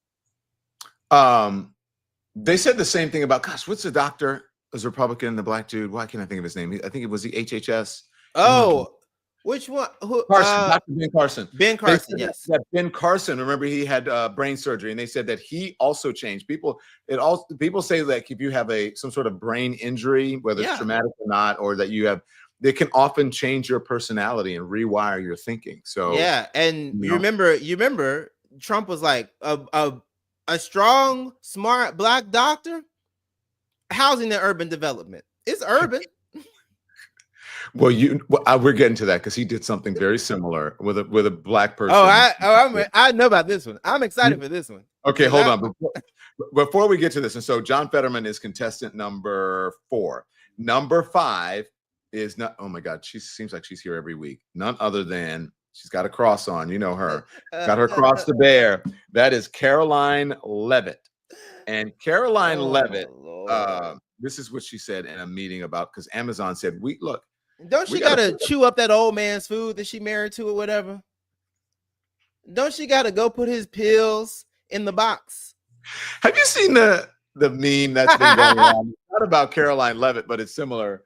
They said the same thing about, gosh, what's the doctor? Was Republican, the black dude? Why can't I think of his name? I think it was the HHS. Oh, which one? Who? Carson, Dr. Ben Carson. Ben Carson, yes. That Ben Carson, remember he had brain surgery, and they said that he also changed. People say that if you have some sort of brain injury, whether it's traumatic or not, or that you have, they can often change your personality and rewire your thinking. So yeah, and you remember Trump was like a strong, smart black doctor. Housing and urban development. It's urban. Well, we're getting to that because he did something very similar with a black person. I know about this one. I'm excited for this one. Okay, hold on. Before we get to this, and so John Fetterman is contestant number 4. Number 5 is not. Oh my God, she seems like she's here every week. None other than she's got a cross on. You know her. Got her cross to bear. That is Caroline Levitt. And Caroline Levitt, this is what she said in a meeting about, because Amazon said, don't she gotta chew up that old man's food that she married to or whatever? Don't she gotta go put his pills in the box? Have you seen the meme that's been going on? It's not about Caroline Levitt, but it's similar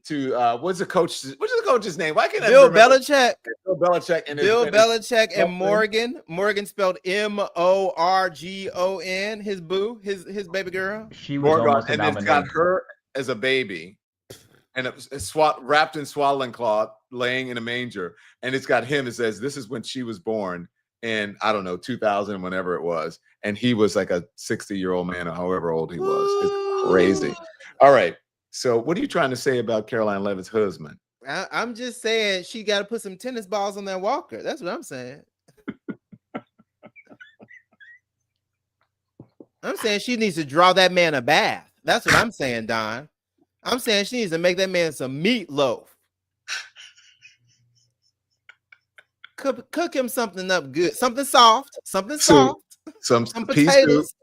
to what's the coach's name? Why can't Bill Belichick? Bill Belichick and Belichick and Morgan spelled Morgon, his boo, his baby girl. She was almost and it's got her as a baby, and it's wrapped in swaddling cloth, laying in a manger, and it's got him. It says this is when she was born in, I don't know, 2000, whenever it was, and he was like a 60-year-old man or however old he was. It's crazy. All right. So what are you trying to say about Caroline Levitt's husband? I'm just saying she got to put some tennis balls on that walker. That's what I'm saying. I'm saying she needs to draw that man a bath. That's what I'm saying, Don. I'm saying she needs to make that man some meatloaf. Cook him something up good. Something soft. Some potatoes.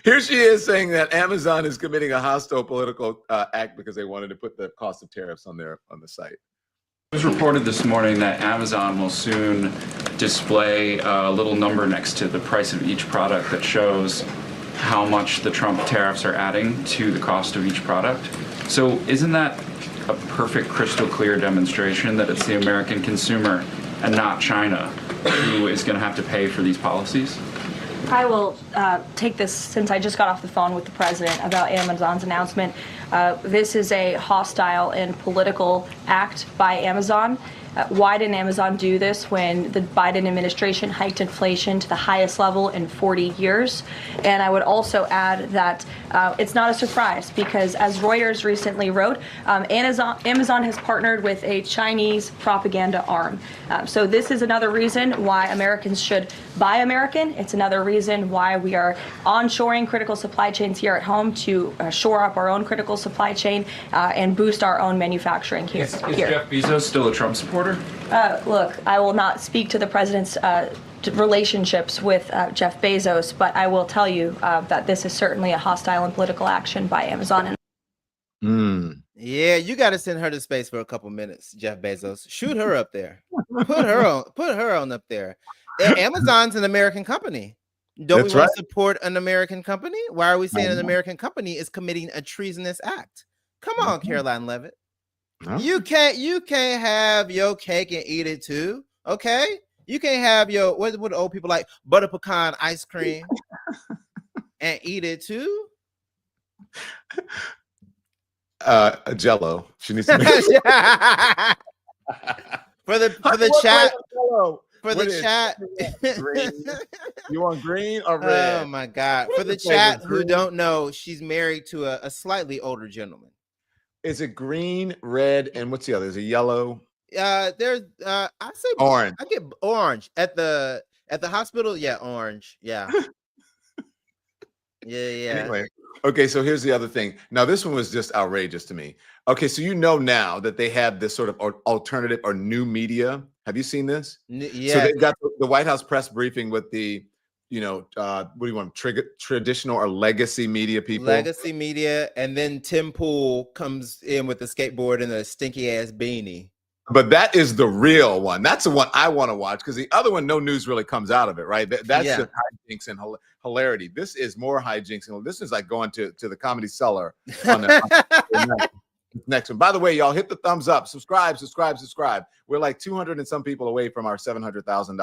Here she is saying that Amazon is committing a hostile political act because they wanted to put the cost of tariffs on the site. It was reported this morning that Amazon will soon display a little number next to the price of each product that shows how much the Trump tariffs are adding to the cost of each product. So isn't that a perfect, crystal clear demonstration that it's the American consumer and not China who is going to have to pay for these policies? I will take this, since I just got off the phone with the president about Amazon's announcement. This is a hostile and political act by Amazon. Why didn't Amazon do this when the Biden administration hiked inflation to the highest level in 40 years? And I would also add that it's not a surprise because, as Reuters recently wrote, Amazon has partnered with a Chinese propaganda arm. So this is another reason why Americans should buy American. It's another reason why we are onshoring critical supply chains here at home to shore up our own critical supply chain and boost our own manufacturing here. Is Jeff Bezos still a Trump supporter? Look, I will not speak to the president's relationships with Jeff Bezos, but I will tell you that this is certainly a hostile and political action by Amazon. Yeah, you got to send her to space for a couple minutes, Jeff Bezos. Shoot her up there. Put her on up there. Amazon's an American company. Don't we want to support an American company? Why are we saying an American company is committing a treasonous act? Come on, Caroline Levitt. No. You can't have your cake and eat it too. Okay, you can't have your what old people like butter pecan ice cream and eat it too. Jello. She needs to make for the chat. For the chat, you want green or red? Oh my God! For the chat who don't know, she's married to a slightly older gentleman. Is it green, red, and what's the other? Is it yellow? There's I say orange. I get orange at the hospital. Yeah, orange. Yeah. Yeah. Anyway, okay. So here's the other thing. Now this one was just outrageous to me. Okay, so you know now that they have this sort of alternative or new media. Have you seen this? Yeah. So they've got the White House press briefing with the what do you want? Traditional or legacy media people? Legacy media, and then Tim Pool comes in with a skateboard and a stinky ass beanie. But that is the real one. That's the one I want to watch, because the other one, no news really comes out of it, right? That's just hijinks and hilarity. This is more hijinks, and this is like going to the Comedy Cellar on the next one. By the way, y'all, hit the thumbs up, subscribe. We're like 200 and some people away from our 700,000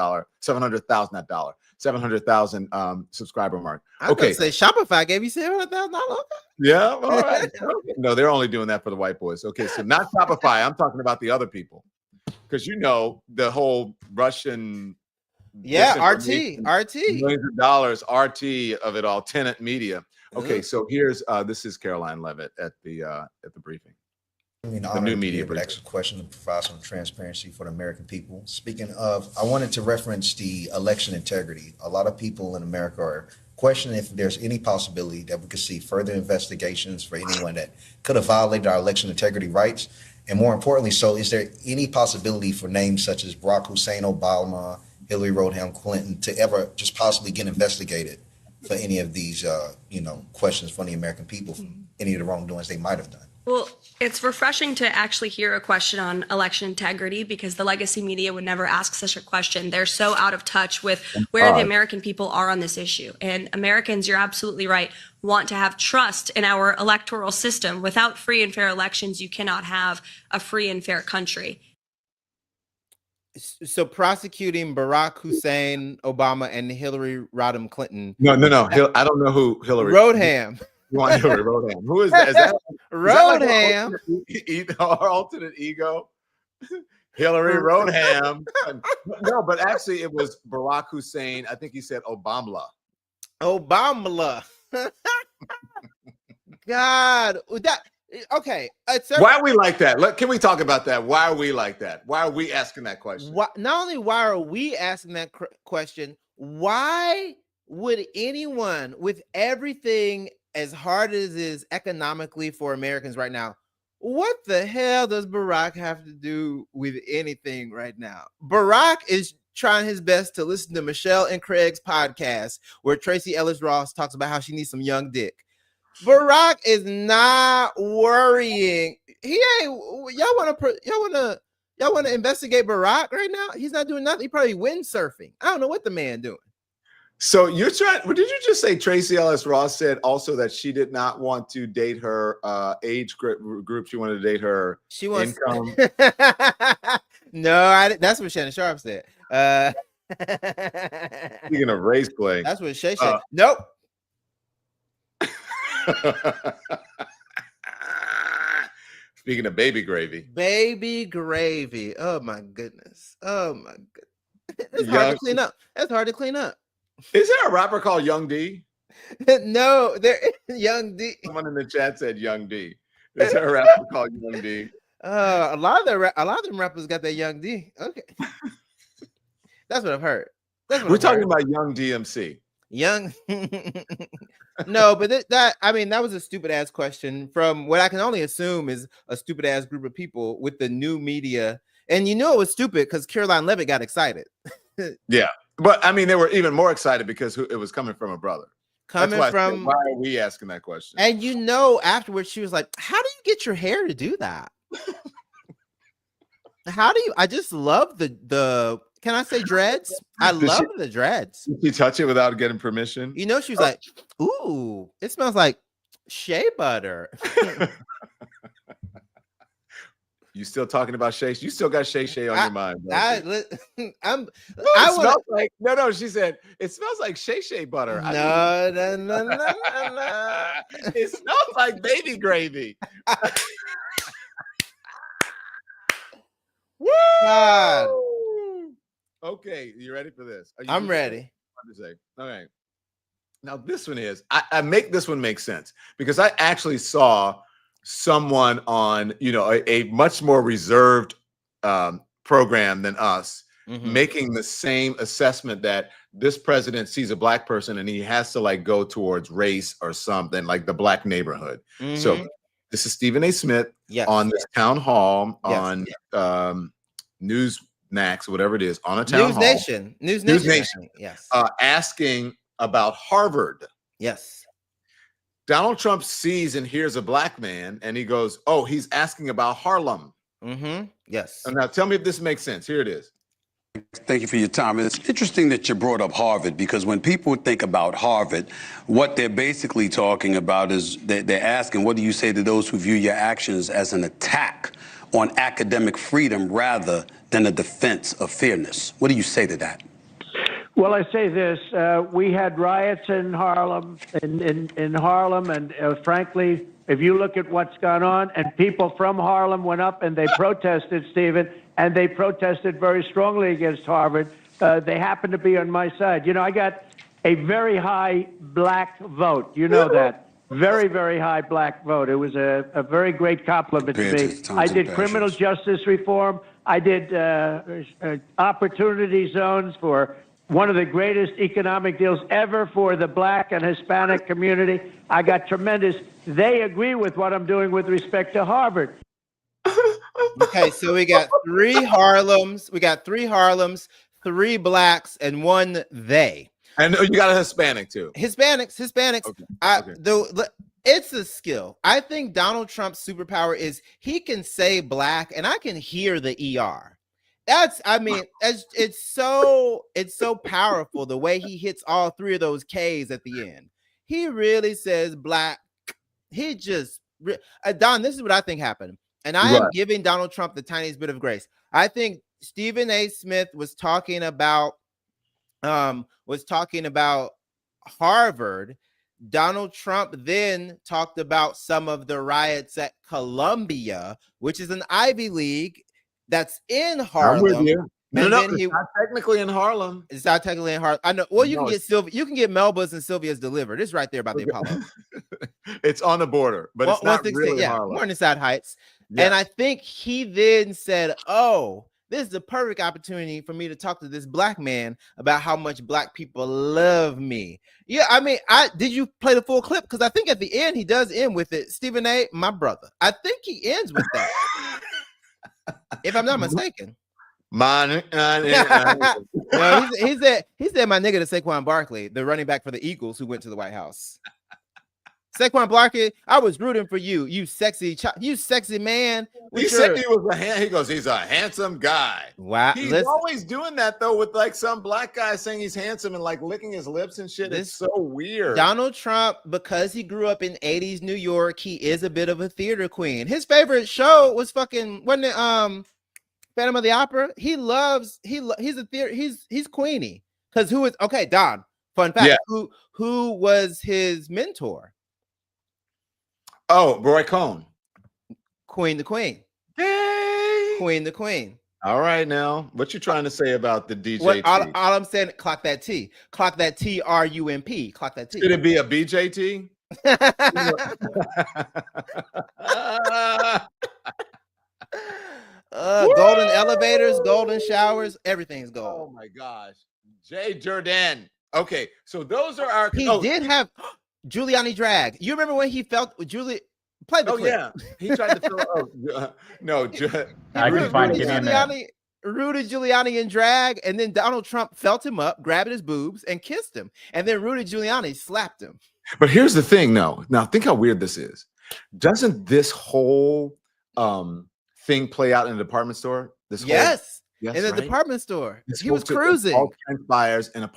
subscriber mark. I was gonna say Shopify gave you $700,000. Yeah, all right. No, they're only doing that for the white boys. Okay, so not Shopify. I'm talking about the other people, because the whole Russian. Yeah, RT millions of dollars, RT of it all, tenant media. Okay, so here's this is Caroline Levitt at the briefing. The new media briefing. Excellent question to provide some transparency for the American people. Speaking of, I wanted to reference the election integrity. A lot of people in America are questioning if there's any possibility that we could see further investigations for anyone that could have violated our election integrity rights. And more importantly, so is there any possibility for names such as Barack Hussein Obama, Hillary Rodham Clinton to ever just possibly get investigated for any of these, questions from the American people, any of the wrongdoings they might have done? Well, it's refreshing to actually hear a question on election integrity, because the legacy media would never ask such a question. They're so out of touch with where the American people are on this issue. And Americans, you're absolutely right, want to have trust in our electoral system. Without free and fair elections, you cannot have a free and fair country. So prosecuting Barack Hussein Obama and Hillary Rodham Clinton. No. I don't know who Hillary Rodham. You want Hillary Rodham? Who is that? Is that Rodham? Our alternate ego? Hillary Rodham. No, but actually it was Barack Hussein. I think he said Obama. God, okay. Why are we like that? Can we talk about that? Why are we like that? Why are we asking that question? Not only why are we asking that question, why would anyone, with everything as hard as it is economically for Americans right now, what the hell does Barack have to do with anything right now? Barack is trying his best to listen to Michelle and Craig's podcast where Tracy Ellis Ross talks about how she needs some young dick. Barack is not worrying. He ain't. Y'all want to investigate Barack right now? He's not doing nothing. He probably windsurfing. I don't know what the man doing. So you're trying. What did you just say? Tracy Ellis Ross said also that she did not want to date her age group. She wanted to date her income. No, that's what Shannon Sharp said. Speaking of race play, that's what Shay said. Nope. Speaking of baby gravy. Oh my goodness. It's hard to clean up. That's hard to clean up. Is there a rapper called Young D? No, there is Young D. Someone in the chat said Young D. Is there a rapper called Young D? A lot of them rappers got that Young D. Okay. That's what I've heard. We're talking about Young DMC. Young. No, but that was a stupid ass question from what I can only assume is a stupid ass group of people with the new media. And it was stupid because Caroline Levitt got excited. Yeah. But they were even more excited because it was coming from a brother. Why are we asking that question? And afterwards she was like, how do you get your hair to do that? I just love the can I say dreads? I love the dreads. Did you touch it without getting permission? She was like, ooh, it smells like shea butter. You still talking about Shay? You still got Shay on your mind. She said it smells like Shay butter. No. It smells like baby gravy. Woo! God. Okay, you ready for this? I'm ready. Okay. Now this one is I make this one make sense because I actually saw someone on a much more reserved program than us making the same assessment that this president sees a black person and he has to go towards race or something, like the black neighborhood. So this is Stephen A. Smith on this town hall on News Nax, whatever it is, on a town News hall. Nation. News Nation. I think, yes. Asking about Harvard. Yes. Donald Trump sees and hears a black man, and he goes, "Oh, he's asking about Harlem." Mm-hmm. Yes. And now tell me if this makes sense. Here it is. Thank you for your time. It's interesting that you brought up Harvard, because when people think about Harvard, what they're basically talking about is they're asking, what do you say to those who view your actions as an attack on academic freedom rather than a defense of fairness? What do you say to that? Well, I say this: we had riots in Harlem, in Harlem, and frankly, if you look at what's gone on, and people from Harlem went up and they protested, Stephen, and they protested very strongly against Harvard. They happened to be on my side. You know, I got a very high black vote. You know that. Very, very high black vote. It was a very great compliment to me. I did criminal justice reform. I did opportunity zones for one of the greatest economic deals ever for the black and Hispanic community. I got tremendous. They agree with what I'm doing with respect to Harvard. Okay, so we got 3 Harlems. We got 3 Harlems, 3 blacks, and 1 they. And you got a Hispanic too. Hispanics. Okay. It's a skill. I think Donald Trump's superpower is he can say black, and I can hear the ER. It's so powerful the way he hits all 3 of those K's at the end. He really says black. He just Don, this is what I think happened. And I am giving Donald Trump the tiniest bit of grace. I think Stephen A. Smith was talking about Harvard. Donald Trump then talked about some of the riots at Columbia, which is an Ivy League that's in Harlem. I'm with you. No, it's not technically in Harlem. It's not technically in Harlem. I know. Well, you can get Melba's and Sylvia's delivered. It's right there by the Apollo. It's on the border, but it's not really Harlem. Morningside Heights. Yeah. And I think he then said, "Oh, this is the perfect opportunity for me to talk to this black man about how much black people love me." Yeah, I mean, did you play the full clip? Because I think at the end he does end with it. Stephen A., my brother. I think he ends with that. If I'm not mistaken. He said my nigga to Saquon Barkley, the running back for the Eagles who went to the White House. Saquon Barkley, I was rooting for you, you sexy man. He said he was he goes, he's a handsome guy. Wow. He's always doing that though, with like some black guy saying he's handsome and like licking his lips and shit. It's so weird. Donald Trump, because he grew up in 80s New York, he is a bit of a theater queen. His favorite show was wasn't it Phantom of the Opera? He's Queenie. Because Don, fun fact, who was his mentor? Oh, Roy Cohn. Queen the Queen. Hey. Queen the Queen. All right, now, what you trying to say about the DJT? All I'm saying, clock that T. Clock that TRUMP. Clock that T. Should it be a BJT? Golden elevators, golden showers, everything's gold. Oh my gosh. Jay Jurden. Okay, so those are our. He did have Giuliani drag. You remember when he felt Julie? Play the clip. Yeah, he tried to fill. No, I can find it. Give me a minute. Rudy Giuliani in drag, and then Donald Trump felt him up, grabbed his boobs, and kissed him. And then Rudy Giuliani slapped him. But here's the thing, now think how weird this is. Doesn't this whole thing play out in a department store? Yes, in a department store. He was cruising. All transpires in a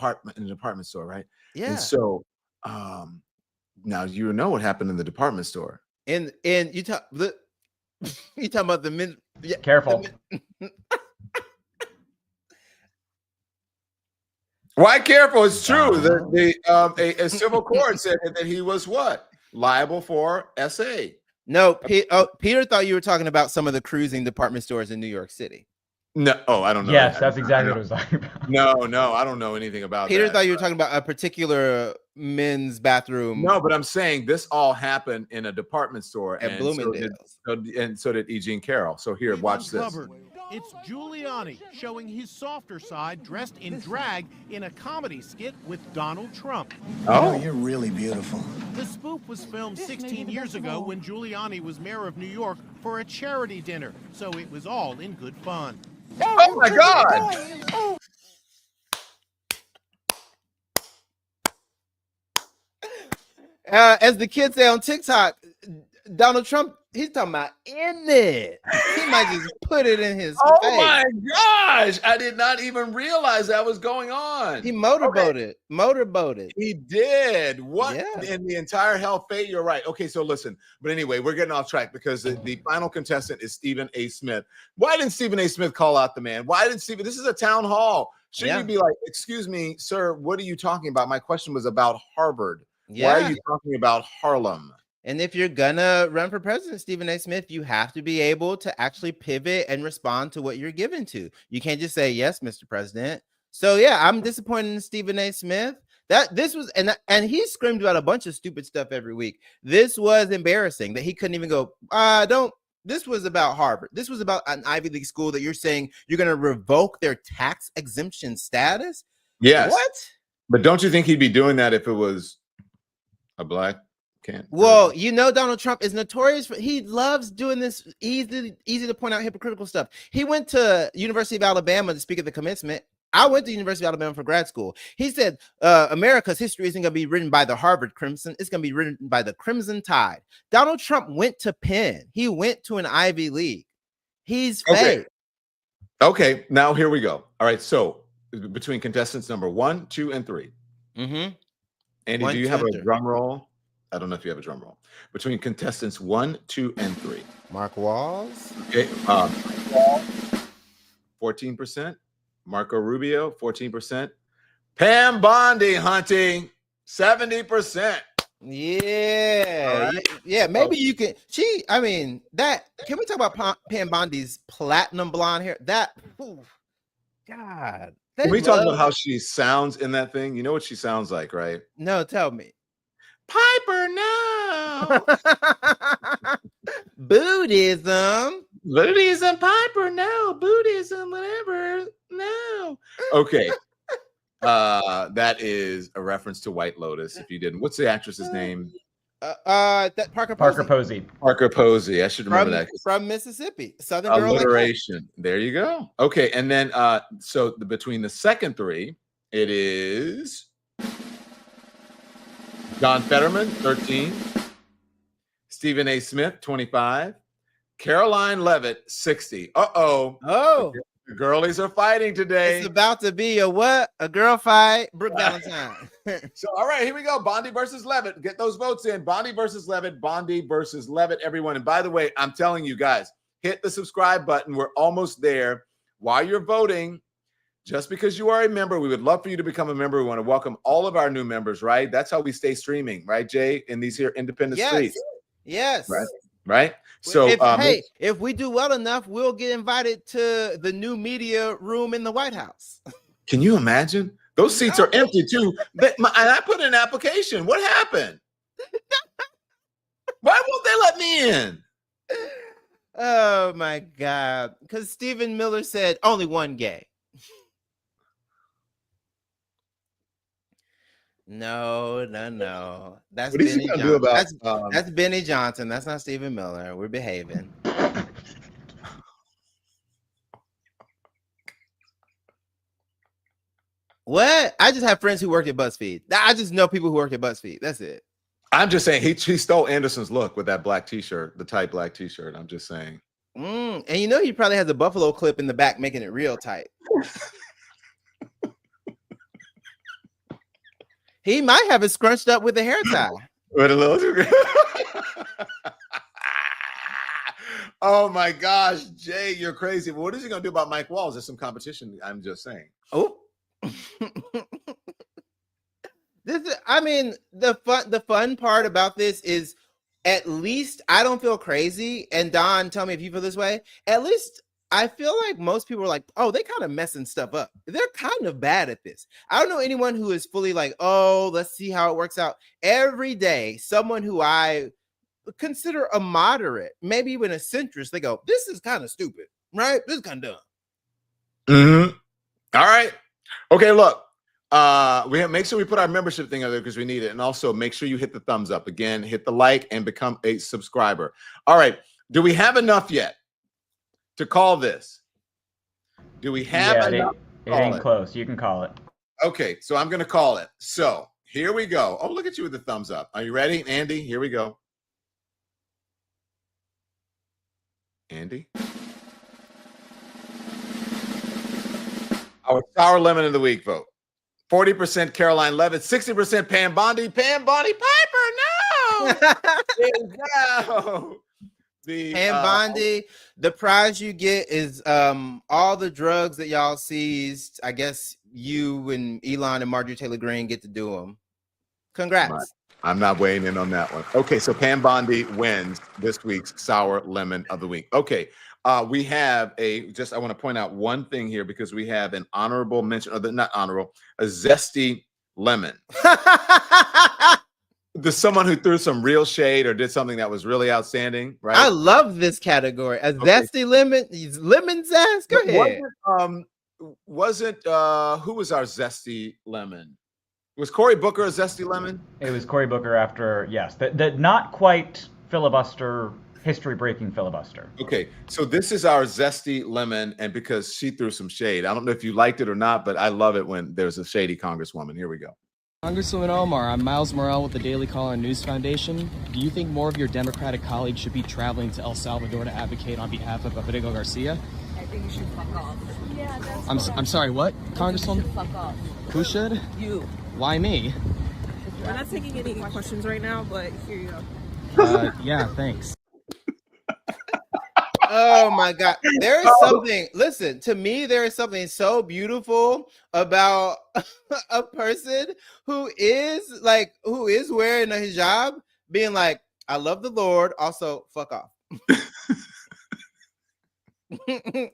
department store, right? Yeah. And so, now you know what happened in the department store. And you talking about the men? Yeah, careful. Why careful? It's true. A civil court said that he was what? Liable for SA. No, Peter thought you were talking about some of the cruising department stores in New York City. No, I don't know. Yes, that's exactly what I was talking about. No, I don't know anything about Peter that. thought you were talking about a particular men's bathroom. No, but I'm saying this all happened in a department store at Bloomingdale's. So did E. Jean Carroll. So here, watch this. It's Giuliani showing his softer side dressed in drag in a comedy skit with Donald Trump. Oh, you're really beautiful. The spoof was filmed 16 years ago when Giuliani was mayor of New York for a charity dinner, so it was all in good fun. Oh my God. As the kids say on TikTok, Donald Trump, he's talking about in it. He might just put it in his Oh face. my gosh. I did not even realize that was going on. He motorboated. He did. What Yeah. in the entire hell fate? You're right. Okay, so listen. But anyway, we're getting off track because the final contestant is Stephen A. Smith. Why didn't Stephen A. Smith call out the man? Why did Stephen? This is a town hall. Shouldn't you be like, excuse me, sir, what are you talking about? My question was about Harvard. Why are you talking about Harlem? And if you're gonna run for president, Stephen A. Smith, you have to be able to actually pivot and respond to what you're given to. You can't just say, yes, Mr. President. So yeah, I'm disappointed in Stephen A. Smith. That this was and he screamed about a bunch of stupid stuff every week. This was embarrassing that he couldn't even go, this was about Harvard. This was about an Ivy League school that you're saying you're gonna revoke their tax exemption status. Yes. What? But don't you think he'd be doing that if it was a black candidate? Well, you know, Donald Trump is notorious for he loves doing this easy to point out hypocritical stuff. He went to University of Alabama to speak at the commencement. I went to University of Alabama for grad school. He said, America's history isn't going to be written by the Harvard Crimson. It's going to be written by the Crimson Tide. Donald Trump went to Penn. He went to an Ivy League. He's fake. Okay, now here we go. All right, so between contestants number 1, 2, and 3. Mm-hmm. Andy, do you have a drum roll? I don't know if you have a drum roll. Between contestants 1, 2, and 3. Mark Walls. Okay, 14%. Marco Rubio, 14%. Pam Bondi hunting, 70%. Yeah. Right. Yeah. Maybe you can. I mean, that. Can we talk about Pam Bondi's platinum blonde hair? That. Ooh, God. Can we talk about how she sounds in that thing? You know what she sounds like, right? No, tell me. Piper, no. Buddhism, Piper, no. Buddhism, whatever, no. Okay. That is a reference to White Lotus. If you didn't, what's the actress's name? That Parker Posey. Parker Posey. I should remember that. From Mississippi, Southern girl. Alliteration. There you go. Okay, and then so between the second 3, it is John Fetterman, 13. Stephen A. Smith, 25. Caroline Levitt, 60. Oh. The girlies are fighting today. It's about to be a what? A girl fight. Brooke Valentine. So, all right, here we go. Bondi versus Levitt. Get those votes in. Bondi versus Levitt. Bondi versus Levitt, everyone. And by the way, I'm telling you guys, hit the subscribe button. We're almost there. While you're voting, just because you are a member, we would love for you to become a member. We want to welcome all of our new members, right? That's how we stay streaming, right, Jay? In these here independent streets. Yes. Right? So, if we do well enough, we'll get invited to the new media room in the White House. Can you imagine? Those seats are empty too. And I put in an application. What happened? Why won't they let me in? Oh my God. Because Stephen Miller said only one gay. No. That's what is Benny he gonna Johnson. do about That's Benny Johnson. That's not Stephen Miller. We're behaving. What? I just have friends who worked at BuzzFeed. I just know people who work at BuzzFeed. That's it. I'm just saying he stole Anderson's look with that black t-shirt, the tight black t-shirt. I'm just saying. And you know he probably has a buffalo clip in the back making it real tight. He might have it scrunched up with a hair tie. With a little. Oh my gosh, Jay, you're crazy. What is he gonna do about Mike Walls? There's some competition. I'm just saying. Oh. The fun part about this is at least I don't feel crazy. And Don, tell me if you feel this way. At least I feel like most people are like, oh, they kind of messing stuff up. They're kind of bad at this. I don't know anyone who is fully like, oh, let's see how it works out. Every day, someone who I consider a moderate, maybe even a centrist, they go, this is kind of stupid, right? This is kind of dumb. Mm-hmm. All right. Okay, look. We have make sure we put our membership thing out there because we need it. And also make sure you hit the thumbs up. Again, hit the like and become a subscriber. All right. Do we have enough yet to call this Do we have enough? It ain't close. You can call it. Okay, so I'm going to call it. So here we go. Oh, look at you with the thumbs up. Are you ready, Andy? Here we go. Andy? Our sour lemon of the week vote. 40% Caroline Levitt, 60% Pam Bondi. Pam Bondi Piper, no! The, Pam Bondi, the prize you get is all the drugs that y'all seized. I guess you and Elon and Marjorie Taylor Greene get to do them. Congrats. I'm not weighing in on that one. Okay, so Pam Bondi wins this week's sour lemon of the week. Okay, we have I want to point out one thing here because we have an honorable mention, or not honorable, a zesty lemon. There's someone who threw some real shade or did something that was really outstanding, right? I love this category. A zesty lemon, lemon zest. Go ahead. Wasn't who was our zesty lemon? Was Cory Booker a zesty lemon? It was Cory Booker after, yes, the not quite filibuster, history-breaking filibuster. Okay, so this is our zesty lemon, and because she threw some shade, I don't know if you liked it or not, but I love it when there's a shady congresswoman. Here we go. Congresswoman Omar, I'm Miles Morrell with the Daily Caller News Foundation. Do you think more of your Democratic colleagues should be traveling to El Salvador to advocate on behalf of Rodrigo Garcia? I think you should fuck off. Yeah, that's I'm sorry, what, Congresswoman? Fuck off. Who should? You. Why me? We're not taking any questions right now, but here you go. Yeah, thanks. Oh my God. There is something, listen, to me, there is something so beautiful about a person who is wearing a hijab, being like, I love the Lord, also fuck off. And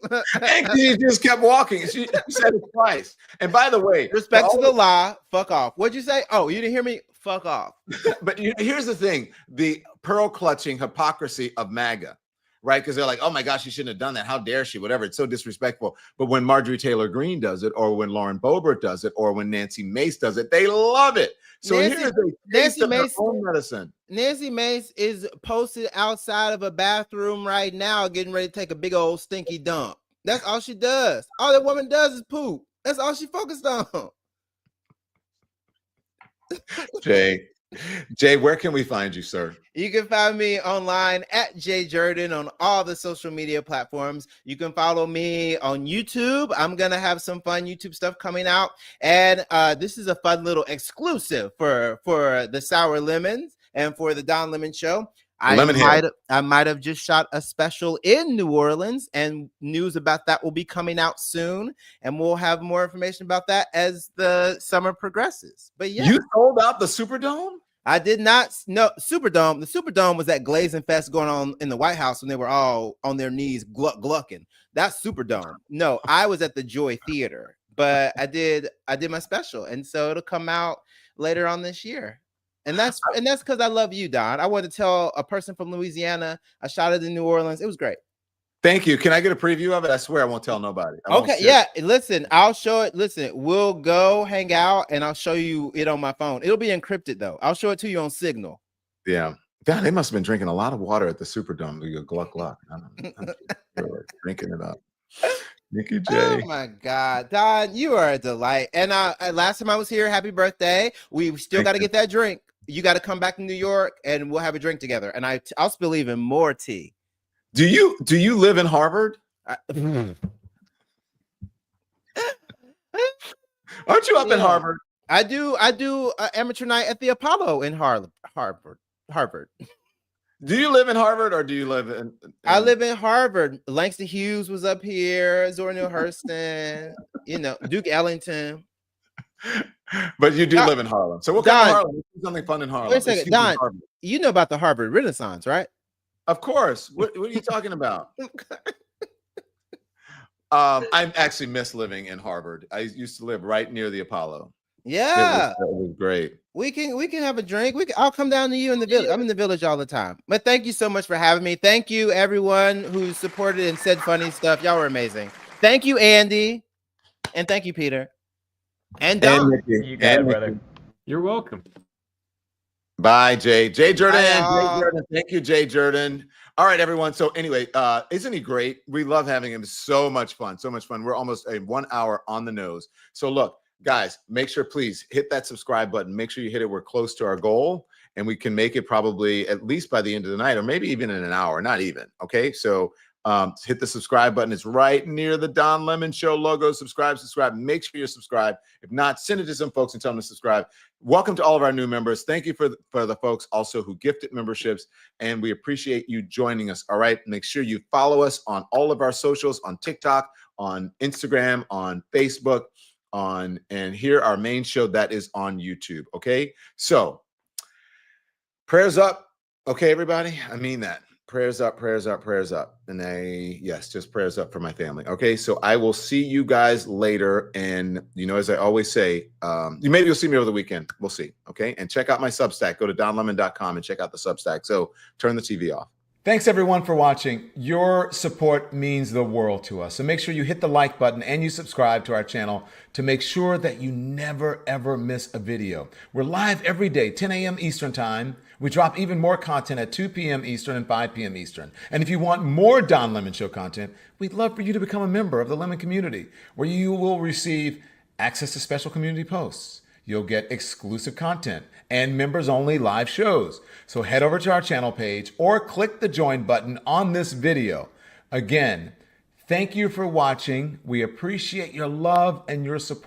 she just kept walking. She said it twice. And by the way, respect to the law, fuck off. What'd you say? Oh, you didn't hear me? Fuck off. But here's the thing, the pearl clutching hypocrisy of MAGA. Right? Because they're like, oh my gosh, she shouldn't have done that. How dare she? Whatever. It's so disrespectful. But when Marjorie Taylor Greene does it, or when Lauren Boebert does it, or when Nancy Mace does it, they love it. So here's the taste of their own medicine. Nancy Mace is posted outside of a bathroom right now, getting ready to take a big old stinky dump. That's all she does. All that woman does is poop. That's all she focused on. Jay, where can we find you, sir? You can find me online at Jay Jurden on all the social media platforms. You can follow me on YouTube. I'm going to have some fun YouTube stuff coming out. And this is a fun little exclusive for the Sour Lemons and for the Don Lemon Show. I might have just shot a special in New Orleans, and news about that will be coming out soon. And we'll have more information about that as the summer progresses. But yeah. You sold out the Superdome? I did not. No, Superdome. The Superdome was that glazing fest going on in the White House when they were all on their knees glucking. That's Superdome. No, I was at the Joy Theater, but I did my special, and so it'll come out later on this year. And that's because I love you, Don. I wanted to tell a person from Louisiana. I shot it in New Orleans. It was great. Thank you. Can I get a preview of it? I swear I won't tell nobody. Okay, yeah. Listen, I'll show it. Listen, we'll go hang out and I'll show you it on my phone. It'll be encrypted though. I'll show it to you on Signal. Yeah. God, they must have been drinking a lot of water at the Superdome to go gluck. I'm drinking it up. Nikki J. Oh my God, Don, you are a delight. And last time I was here, happy birthday. We still got to get that drink. You got to come back to New York and we'll have a drink together. And I'll spill even more tea. Do you live in Harvard? Aren't you up in Harvard? I do amateur night at the Apollo in Harvard. Do you live in Harvard or do you live in? I live in Harvard. Langston Hughes was up here. Zora Neale Hurston. Duke Ellington. But you do live in Harlem, so we'll come to Harlem. Let's do something fun in Harlem. Wait a second, Don. You know about the Harvard Renaissance, right? Of course. What are you talking about? I actually miss living in Harvard. I used to live right near the Apollo. Yeah, it was great. We can have a drink. I'll come down to you in the village. I'm in the village all the time. But thank you so much for having me. Thank you everyone who supported and said funny stuff. Y'all were amazing. Thank you, Andy, and thank you, Peter, and Don. You got it, brother. You're welcome. Bye, Jay. Jay Jurden. Thank you, Jay Jurden. All right, everyone. So anyway, isn't he great? We love having him. So much fun. So much fun. We're almost a 1 hour on the nose. So look, guys, make sure, please hit that subscribe button. Make sure you hit it. We're close to our goal, and we can make it probably at least by the end of the night, or maybe even in an hour, not even. Okay. So hit the subscribe button. It's right near the Don Lemon Show logo. Subscribe. Make sure you're subscribed. If not, send it to some folks and tell them to subscribe. Welcome to all of our new members. Thank you for the folks also who gifted memberships, and we appreciate you joining us. All right. Make sure you follow us on all of our socials, on TikTok, on Instagram, on Facebook, and here our main show that is on YouTube. Okay. So prayers up. Okay, everybody. I mean that. Prayers up, prayers up, prayers up. And yes, just prayers up for my family. Okay, so I will see you guys later. And, as I always say, maybe you'll see me over the weekend. We'll see. Okay, and check out my Substack. Go to donlemon.com and check out the Substack. So turn the TV off. Thanks, everyone, for watching. Your support means the world to us. So make sure you hit the like button and you subscribe to our channel to make sure that you never, ever miss a video. We're live every day, 10 a.m. Eastern Time. We drop even more content at 2 p.m. Eastern and 5 p.m. Eastern. And if you want more Don Lemon Show content, we'd love for you to become a member of the Lemon community, where you will receive access to special community posts. You'll get exclusive content and members-only live shows. So head over to our channel page or click the join button on this video. Again, thank you for watching. We appreciate your love and your support.